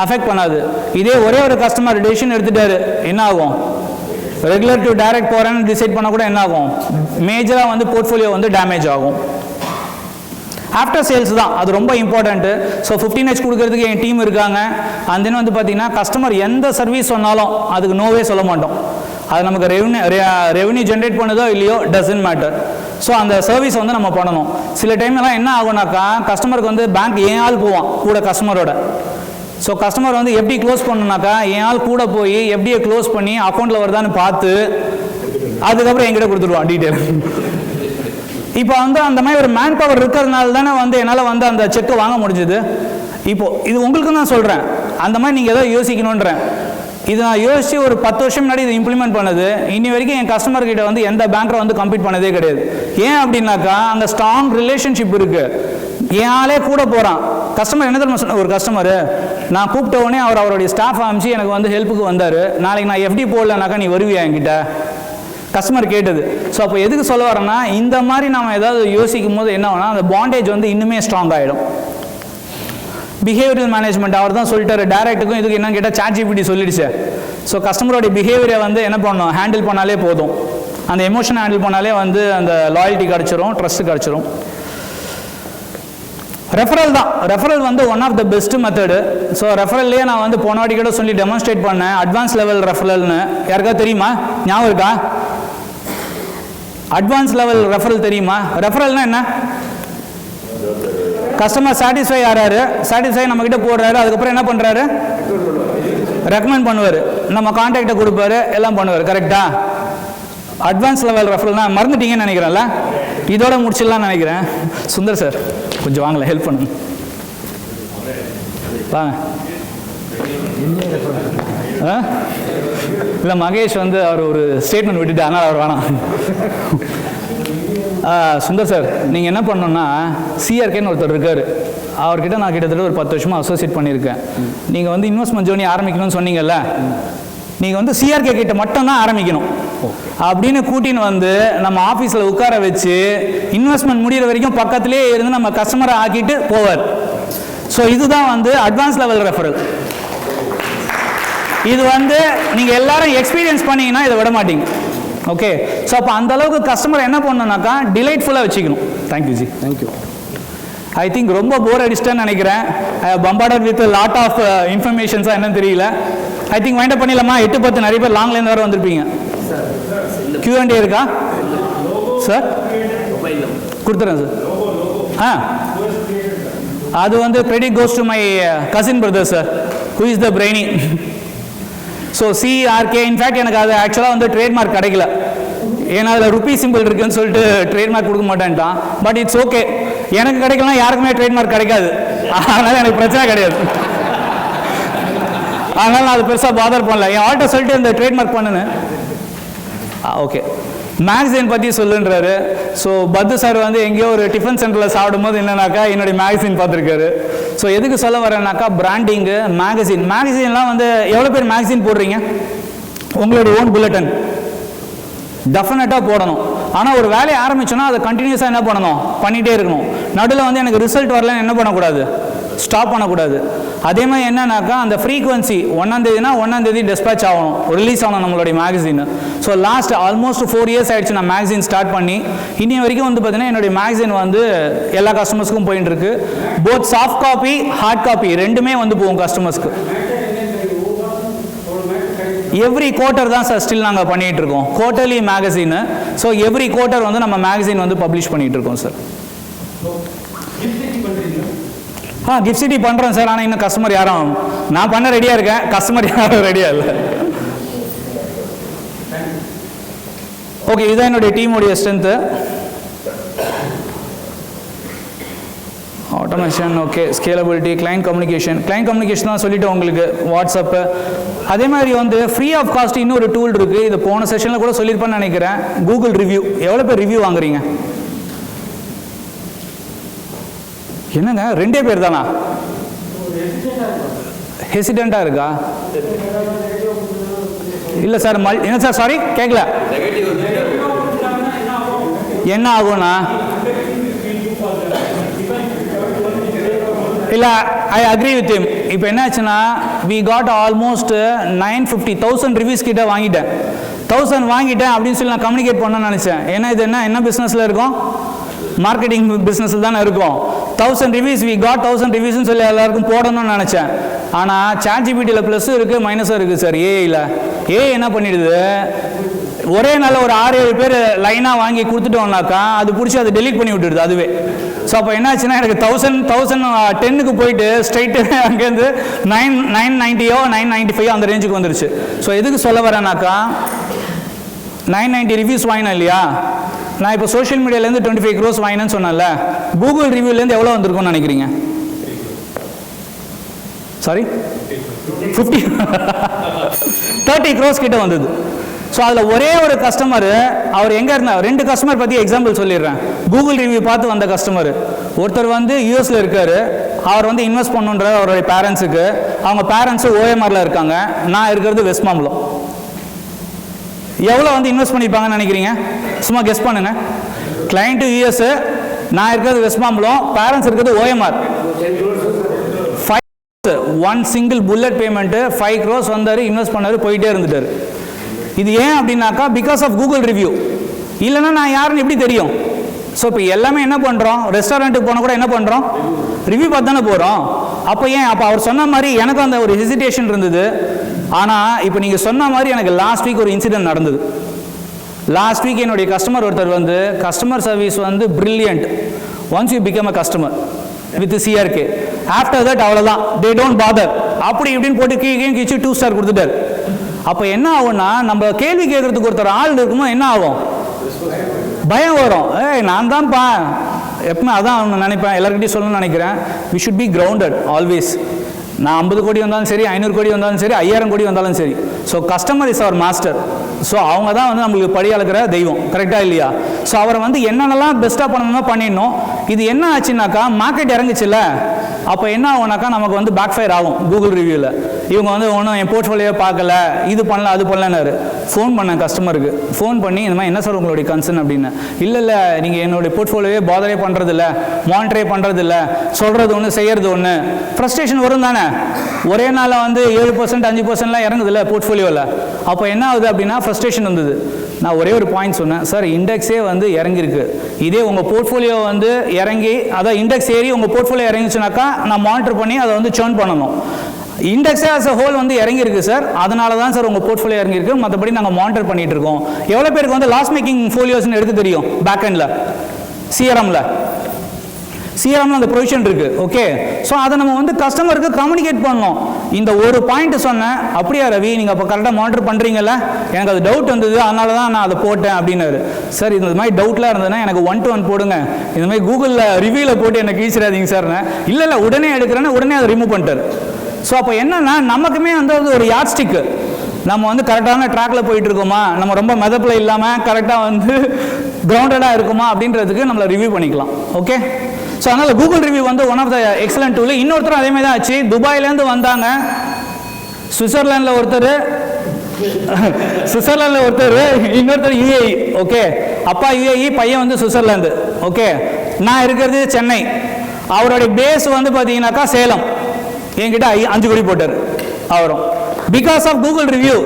அஃபெக்ட் பண்ணாது. இதே ஒரே ஒரு கஸ்டமர் டெசிஷன் எடுத்துட்டாரு, என்ன ஆகும், ரெகுலர் டு டைரக்ட் போகிறேன்னு டிசைட் பண்ணால் கூட என்ன ஆகும், மேஜராக வந்து போர்ட்ஃபோலியோ வந்து டேமேஜ் ஆகும். ஆஃப்டர் சேல்ஸ் தான் அது ரொம்ப இம்பார்ட்டண்ட்டு. ஸோ 15H கொடுக்கறதுக்கு என் டீம் இருக்காங்க. அந்த தினம் வந்து பார்த்தீங்கன்னா கஸ்டமர் எந்த சர்வீஸ் சொன்னாலும் அதுக்கு நோவே சொல்ல மாட்டோம். அது நமக்கு ரெவன்யூ ஜென்ரேட் பண்ணுதோ இல்லையோ டசன்ட் மேட்டர். ஸோ அந்த சர்வீஸ் வந்து நம்ம பண்ணணும். சில டைம்லாம் என்ன ஆகுனாக்கா, கஸ்டமருக்கு வந்து பேங்க் ஏன் ஆள் போவான் கூட கஸ்டமரோட. ஸோ கஸ்டமர் வந்து எப்படி க்ளோஸ் பண்ணணுனாக்கா, என் ஆள் கூட போய் எப்படியே க்ளோஸ் பண்ணி அக்கௌண்ட்டில் வருதான்னு பார்த்து அதுக்கப்புறம் என்கிட்ட கொடுத்துருவான் டீட்டெயில். இப்போ வந்து அந்த மாதிரி ஒரு மேன் பவர் இருக்கிறதுனால தானே வந்து என்னால் வந்து அந்த செக்கை வாங்க முடிஞ்சுது. இப்போது இது உங்களுக்கு தான் சொல்கிறேன், அந்த மாதிரி நீங்கள் ஏதோ யோசிக்கணுன்றேன். இது நான் யோசித்து ஒரு 10 வருஷம் முன்னாடி இதை இம்ப்ளிமெண்ட் பண்ணது. இன்னி வரைக்கும் என் கஸ்டமர்கிட்ட வந்து எந்த பேங்க்கை வந்து கம்ப்ளீட் பண்ணதே கிடையாது. ஏன் அப்படின்னாக்கா, அங்கே ஸ்ட்ராங் ரிலேஷன்ஷிப் இருக்குது. என் ஆளே கூட போகிறான். கஸ்டமர் என்ன தெரியுமா சொன்ன, ஒரு கஸ்டமரு நான் கூப்பிட்ட உடனே அவருடைய ஸ்டாஃப் அனுப்பிச்சு எனக்கு வந்து ஹெல்ப்புக்கு வந்தார். நாளைக்கு நான் எஃப்டி போடலனாக்கா நீ வருவியா என்கிட்ட, கஸ்டமர் கேட்டது. ஸோ அப்போ எதுக்கு சொல்ல வரேன்னா, இந்த மாதிரி நம்ம ஏதாவது யோசிக்கும் போது என்ன ஆகும்னா, அந்த பாண்டேஜ் வந்து இன்னுமே ஸ்ட்ராங் ஆகிடும். பிஹேவியரல் மேனேஜ்மெண்ட் அவர் தான் சொல்லிட்டாரு. டேரக்ட்டுக்கும் இதுக்கு என்னன்னு கேட்டால் ChatGPT சொல்லிடுச்சு. ஸோ கஸ்டமரோட பிஹேவியரை வந்து என்ன பண்ணணும், ஹேண்டில் பண்ணாலே போதும். அந்த எமோஷனை ஹேண்டில் பண்ணாலே வந்து அந்த லாயல்ட்டி கிடச்சிரும், ட்ரஸ்ட் கிடச்சிரும். ரெஃபரல் தான், ரெஃபரல் வந்து one of the best method. So ரெஃபரல்லையே நான் வந்து போன வாட்டி கூட சொல்லி டெமான்ஸ்ட்ரேட் பண்ணேன், அட்வான்ஸ் லெவல் ரெஃபரல்னு. யாருக்கா தெரியுமா, ஞாபகம் இருக்கா? அட்வான்ஸ் லெவல் ரெஃபரல் தெரியுமா? ரெஃபரல்னா என்ன? கஸ்டமர் சாட்டிஸ்ஃபை ஆறாரு, சாட்டிஸ்ஃபை நம்மக்கிட்ட போடுறாரு, அதுக்கப்புறம் என்ன பண்ணுறாரு, ரெக்கமெண்ட் பண்ணுவார், நம்ம கான்டாக்டை கொடுப்பாரு, எல்லாம் பண்ணுவார். கரெக்டா? அட்வான்ஸ் லெவல் ரெஃபரல்னா மறந்துட்டீங்கன்னு நினைக்கிறேன்ல, இதோட முடிச்சிடலாம்னு நினைக்கிறேன். சுந்தர் சார் கொஞ்சம் வாங்கல, ஹெல்ப் பண்ணுங்க வாங்க. இல்லை மகேஷ் வந்து அவர் ஒரு ஸ்டேட்மெண்ட் விட்டுட்டு, ஆனால் அவர் வேணாம். சுந்தர் சார், நீங்கள் என்ன பண்ணணுன்னா, சிஆர்கேன்னு ஒருத்தர் இருக்கார், அவர்கிட்ட நான் கிட்டத்தட்ட ஒரு 10 வருஷமாக அசோசியேட் பண்ணியிருக்கேன். நீங்கள் வந்து இன்வெஸ்ட்மெண்ட் ஜோனி ஆரம்பிக்கணும்னு சொன்னீங்கல்ல, நீங்கள் வந்து சிஆர்கே கிட்ட மட்டும்தான் ஆரம்பிக்கணும் அப்படின்னு கூட்டின்னு வந்து நம்ம ஆஃபீஸில் உட்கார வச்சு இன்வெஸ்ட்மெண்ட் முடிகிற வரைக்கும் பக்கத்துலேயே இருந்து நம்ம கஸ்டமரை ஆக்கிட்டு போவார். ஸோ இதுதான் வந்து அட்வான்ஸ் லெவல் ரெஃபரல். இது வந்து நீங்கள் எல்லாரும் எக்ஸ்பீரியன்ஸ் பண்ணீங்கன்னா இதை விட மாட்டீங்க. ஓகே, ஸோ அப்போ அந்த அளவுக்கு கஸ்டமர் என்ன பண்ணணும்னாக்கா டிலைட்ஃபுல்லாக வச்சுக்கணும். Thank you G. Thank you. I think ரொம்ப போர் அடிச்சிட்டேன்னு நினைக்கிறேன். பம்பார்டட் வித் லாட் ஆஃப் இன்ஃபர்மேஷன்ஸாக என்னன்னு தெரியல. ஐ திங்க் வைண்ட் அப் பண்ணிடலாமா? 8-10 நிறைய பேர் லாங்லேருந்து வேறு வந்திருப்பீங்க. Q&A இருக்கா சார்? கொடுத்துறேன் சார். அது வந்து credit goes to my cousin brother sir, who is the brainy. So CRK in fact எனக்கு அது ஆக்சுவலாக வந்து ட்ரேட்மார்க் கிடைக்கல, ஏன்னா அதில் ருப்பி சிம்பிள் இருக்குன்னு சொல்லிட்டு ட்ரேட்மார்க் கொடுக்க மாட்டேன்ட்டான். பட் இட்ஸ் ஓகே, எனக்கு கிடைக்கலாம், யாருக்குமே ட்ரேட்மார்க் கிடைக்காது, அதனால் எனக்கு பிரச்சனை கிடையாது. அதனால் நான் அது பெருசாக பாதர் பண்ணல. என் ஆல்ட்ட சொல்லிட்டு இந்த ட்ரேட்மார்க் பண்ணுன்னு. ஓகே, மேகசின் பற்றி சொல்லுன்றாரு. ஸோ பத்து சார் வந்து எங்கேயோ ஒரு டிஃபன் சென்டரில் சாப்பிடும்போது என்னன்னாக்கா என்னுடைய மேகசின் பார்த்துருக்காரு. ஸோ எதுக்கு சொல்ல வரேன்னாக்கா, பிராண்டிங்கு, மேகசின்லாம் வந்து எவ்வளோ பேர் மேகசின் போடுறீங்க? உங்களுடைய ஓன் புல்லட்டன் டெஃபினட்டாக போடணும். ஆனால் ஒரு வேலையை ஆரம்பிச்சோன்னா அதை கண்டினியூஸாக என்ன பண்ணணும், பண்ணிகிட்டே இருக்கணும். நடுவில் வந்து எனக்கு ரிசல்ட் வரலன்னு என்ன பண்ணக்கூடாது, ஸ்டாப் பண்ணக்கூடாது. அதே மாதிரி என்னன்னாக்கா, அந்த ஃப்ரீக்வன்சி 1ஆம் தேதினா 1ஆம் தேதி டிஸ்பேச் ஆகணும், ரிலீஸ் ஆகணும் நம்மளுடைய magazine. So last almost 4 years ஆகிடுச்சு நான் மேகசின் ஸ்டார்ட் பண்ணி. இன்னி வரைக்கும் வந்து பார்த்தீங்கன்னா என்னுடைய மேகசின் வந்து எல்லா கஸ்டமர்ஸ்க்கும் போயிட்டு இருக்கு. Both soft copy, hard copy ரெண்டுமே வந்து போகும் கஸ்டமர்ஸ்க்கு. எவ்ரி குவார்ட்டர் தான் சார் ஸ்டில் நாங்கள் பண்ணிகிட்டு இருக்கோம், quarterly magazine. So every quarter வந்து நம்ம மேகசின் வந்து பப்ளிஷ் பண்ணிகிட்டு இருக்கோம் சார். கிஃப்ட் சிட்டி பண்ணுறோம் சார், ஆனால் இன்னும் கஸ்டமர் யாரும், நான் பண்ண ரெடியாக இருக்கேன், கஸ்டமர் யாரும் ரெடியாக இல்லை. ஓகே, இதுதான் என்னுடைய டீமுடைய strength. Automation, okay, scalability, client communication தான் சொல்லிட்டு உங்களுக்கு வாட்ஸ்அப்பு. அதே மாதிரி வந்து ஃப்ரீ ஆஃப் காஸ்ட் இன்னொரு டூல் இருக்குது, இது போன செஷனில் கூட சொல்லியிருப்பேன்னு நினைக்கிறேன். Google review. எவ்வளோ பேர் ரிவ்யூ வாங்குறீங்க? என்னங்க 2 பேர் தானா? ஹெசிடென்ட்டாக இருக்கா? இல்லை சார் என்ன சார் சாரி கேட்கல. என்ன ஆகும்னா இல்லை ஐ அக்ரி வித் ஹிம். இப்போ என்ன ஆச்சுன்னா வி காட் ஆல்மோஸ்ட் 950,000 ரிவ்யூஸ் கிட்ட வாங்கிட்டேன். 1000 வாங்கிட்டேன் அப்படின்னு சொல்லி நான் கம்யூனிகேட் பண்ணணும்னு நினச்சேன். ஏன்னா இது என்ன பிஸ்னஸில் இருக்கும், மார்க்கெட்டிங் பிஸ்னஸில் தானே இருக்கும். 1000 ரிவ்யூஸ் வி காட் 1000 ரிவ்யூஸ்னு சொல்லி எல்லாருக்கும் போடணும்னு நினச்சேன். ஆனால் சாட்ஜிபிடியில் ப்ளஸ்ஸும் இருக்குது மைனஸும் இருக்குது சார். ஏஐ என்ன பண்ணிடுது, ஒரே நாள் ஒரு 6-7 பேர் லைனாக வாங்கி கொடுத்துட்டோம்னாக்கா அது பிடிச்சி அதை டெலீட் பண்ணி விட்டுடுது அதுவே. ஸோ அப்போ என்னாச்சுன்னா எனக்கு 1010 போயிட்டு ஸ்ட்ரைட்டு அங்கேருந்து 990 995 அந்த ரேஞ்சுக்கு வந்துருச்சு. ஸோ எதுக்கு சொல்ல வரேன்னாக்கா 990 ரிவ்யூஸ் வாங்கினேன் இல்லையா, நான் இப்போ சோஷியல் மீடியாலேருந்து 25 crores வாங்கினேன்னு சொன்னேன்ல, கூகுள் ரிவ்யூலேருந்து எவ்வளோ வந்திருக்கும்னு நினைக்கிறீங்க? சாரி 30 crores கிட்ட வந்தது. ஸோ அதில் ஒரே ஒரு கஸ்டமர், அவர் எங்கே இருந்தார், 2 கஸ்டமர் பற்றி எக்ஸாம்பிள் சொல்லிடுறேன். கூகுள் ரிவ்யூ பார்த்து வந்த கஸ்டமர் ஒருத்தர் வந்து யூஎஸில் இருக்கார். அவர் வந்து இன்வெஸ்ட் பண்ணுன்ற அவருடைய பேரண்ட்ஸுக்கு, அவங்க பேரண்ட்ஸு ஓஎம்ஆரில் இருக்காங்க, நான் இருக்கிறது வெஸ்ட் மாம்பலம். எவ்வளோ வந்து இன்வெஸ்ட் பண்ணியிருப்பாங்கன்னு நினைக்கிறீங்க? சும்மா கெஸ் பண்ணுங்க. கிளைண்ட்டு யூஎஸ், நான் இருக்கிறது வெஸ்ட் மாம்பலம், பேரண்ட்ஸ் இருக்கிறது OMR. 1 single bullet payment 5 crores வந்தார், இன்வெஸ்ட் பண்ணார், போயிட்டே இருந்துட்டார். இது ஏன் அப்படின்னாக்கா பிகாஸ் ஆஃப் கூகுள் ரிவ்யூ. இல்லைன்னா நான் யாருன்னு எப்படி தெரியும்? ஸோ இப்போ எல்லாமே என்ன பண்ணுறோம், ரெஸ்டாரண்ட்டுக்கு போனால் கூட என்ன பண்ணுறோம், ரிவ்யூ பார்த்து தானே போகிறோம். அப்போ அப்போ அவர் சொன்ன மாதிரி எனக்கு அந்த ஒரு ஹெசிடேஷன் இருந்தது. ஆனால் இப்போ நீங்கள் சொன்ன மாதிரி எனக்கு லாஸ்ட் வீக் ஒரு இன்சிடென்ட் நடந்தது. லாஸ்ட் வீக் என்னுடைய கஸ்டமர் ஒருத்தர் வந்து, கஸ்டமர் சர்வீஸ் வந்து brilliant. Once you become a customer with CRK, after that அவ்வளோதான், தே டோன்ட் பாதர், அப்படி இப்படின்னு போட்டு கீழே 2 ஸ்டார் கொடுத்துட்டார். அப்போ என்ன ஆகும்னா, நம்ம கேள்வி கேட்கறதுக்கு ஒருத்தர் ஆள் இருக்கும்போது என்ன ஆகும், பயம் வரும். நான் தான்ப்பா எப்பவுமே அதான் நினைப்பேன், எல்லாருக்கிட்டையும் சொல்லணும்னு நினைக்கிறேன். We should be grounded always. நான் 50 கோடி வந்தாலும் சரி, 500 கோடி வந்தாலும் சரி, 5000 கோடி வந்தாலும் சரி. So customer is our master. So அவங்க தான் வந்து நம்மளுக்கு படி அளக்கிற தெய்வம், கரெக்டாக இல்லையா? ஸோ அவரை வந்து என்னென்னலாம் பெஸ்ட்டாக பண்ணணுமோ பண்ணிடணும். இது என்ன ஆச்சுனாக்கா, மார்க்கெட் இறங்குச்சுல்ல, அப்போ என்ன ஆகும்னாக்கா நமக்கு வந்து பேக் ஃபயர் ஆகும். கூகுள் ரிவ்யூவில் இவங்க வந்து ஒன்றும் என் போர்ட்ஃபோலியோ பார்க்கல, இது பண்ணல அது பண்ணலன்னாரு. ஃபோன் பண்ணேன் கஸ்டமருக்கு, ஃபோன் பண்ணி இந்த மாதிரி என்ன சார் உங்களுடைய கன்சர்ன் அப்படின்னு. இல்லை நீங்கள் என்னுடைய போர்ட்ஃபோலியோவே பாதரே பண்ணுறதில்ல, மானிட்டரே பண்ணுறதில்ல, சொல்கிறது ஒன்று செய்கிறது ஒன்று. ஃப்ரஸ்ட்ரேஷன் வரும் தானே, ஒரே நாளில் வந்து 7% 5%லாம் இறங்குதில்ல போர்ட்ஃபோலியோவில். அப்போ என்ன ஆகுது அப்படின்னா ஃப்ரஸ்ட்ரேஷன் வந்தது. நான் ஒரே ஒரு பாயிண்ட் சொன்னேன், சார் இண்டெக்ஸே வந்து இறங்கியிருக்கு, இதே உங்கள் போர்ட்ஃபோலியோ வந்து இறங்கி, அதான் இண்டெக்ஸ் ஏறி உங்கள் போர்ட்ஃபோலியோ இறங்கிச்சுனாக்கா நான் மானிட்டர் பண்ணி அதை வந்து சேர்ன் பண்ணணும். இண்டெக்ஸே ஆஸ் அ ஹோல் வந்து இறங்கியிருக்கு சார், அதனால தான் சார் உங்கள் போர்ட்ஃபோலியோ இறங்கியிருக்கு, மற்றபடி நாங்கள் மானிட்டர் பண்ணிட்டு இருக்கோம். எவ்வளோ பேருக்கு வந்து லாஸ் மேக்கிங் ஃபோலியோஸ்னு எடுத்து தெரியும்? பேக் எண்டில் சிஆர்எம்ல அந்த ப்ரொவிஷன் இருக்கு. ஓகே, ஸோ அதை நம்ம வந்து கஸ்டமருக்கு கம்யூனிகேட் பண்ணணும். இந்த ஒரு பாயிண்ட் சொன்னேன், அப்படியா ரவி நீங்கள் அப்போ கரெக்டாக மானிட்டர் பண்ணுறீங்கல்ல, எனக்கு அது டவுட் வந்தது, அதனால தான் நான் அதை போட்டேன் அப்படின்னாரு. சார் இந்த மாதிரி டவுட்லாம் இருந்ததுன்னா எனக்கு 1 to 1 போடுங்க, இந்த மாதிரி கூகுளில் ரிவ்யூவில் போட்டு எனக்கு கீழ்ச்சிடாதீங்க சார்னு. இல்லை உடனே எடுக்கிறேன்னு உடனே அதை ரிமூவ் பண்ணிட்டார். ஸோ அப்போ என்னன்னா, நமக்குமே வந்து அது ஒரு யார்ட் ஸ்டிக்கு. நம்ம வந்து கரெக்டான ட்ராக்கில் போயிட்டு இருக்கோமா, நம்ம ரொம்ப மெதப்பில் இல்லாமல் கரெக்டாக வந்து கிரவுண்டடாக இருக்குமா அப்படின்றதுக்கு நம்மளை ரிவ்யூ பண்ணிக்கலாம். ஓகே, ஸோ அதனால் கூகுள் ரிவ்யூ வந்து one of the excellent tool. இன்னொருத்தரும் அதே மாதிரி தான் ஆச்சு, துபாயிலேருந்து வந்தாங்க, சுவிட்சர்லாண்டில் ஒருத்தர், இன்னொருத்தர் யுஏஇ. ஓகே, அப்பா யுஏஇ, பையன் வந்து சுவிட்சர்லாந்து. ஓகே, நான் இருக்கிறது சென்னை, அவருடைய பேஸ் வந்து பார்த்தீங்கன்னாக்கா சேலம். என்கிட்ட 5 கோடி போட்டார் அவரும், because of Google review.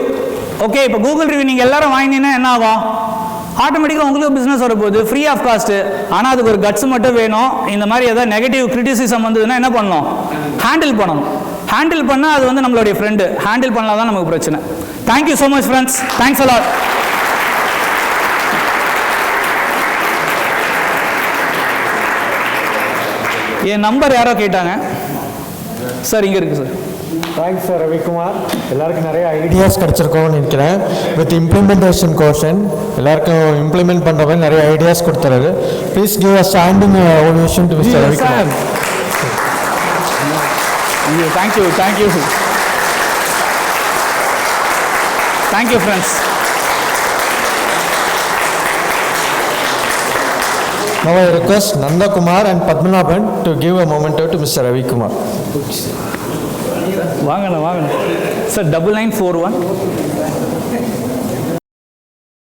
Okay, இப்போ கூகுள் ரிவ்யூ நீங்கள் எல்லாரும் வாங்கினீங்கன்னா என்ன ஆகும், ஆட்டோமேட்டிக்காக உங்களுக்கு பிஸ்னஸ் வரப்போகுது, ஃப்ரீ ஆஃப் காஸ்ட்டு. ஆனால் அதுக்கு ஒரு கட்ஸ் மட்டும் வேணும். இந்த மாதிரி ஏதாவது நெகட்டிவ் கிரிட்டிசிசம் வந்ததுன்னா என்ன பண்ணணும், ஹேண்டில் பண்ணணும். ஹேண்டில் பண்ணால் அது வந்து நம்மளுடைய ஃப்ரெண்டு, ஹேண்டில் பண்ணலாம் தான் நமக்கு பிரச்சனை. Thank you so much friends, thanks a lot. N number யாரோ கேட்டாங்க சார், இங்கே இருக்குது சார். Thanks sir Ravikumar. எல்லாருக்கும் நிறைய ஐடியாஸ் கிடச்சிருக்கோம்னு நினைக்கிறேன். வித் இம்ப்ளிமெண்டேஷன் கோர்ஷன் எல்லாருக்கும் இம்ப்ளிமெண்ட் பண்ணுற மாதிரி நிறைய ஐடியாஸ் கொடுத்துறாரு. Please give a standing ovation to mister Ravikumar. Thank you friends. Now I request Nanda Kumar and Padmanabhan to give a memento to Mr. Ravi Kumar. வாங்கண்ணா சார், 9941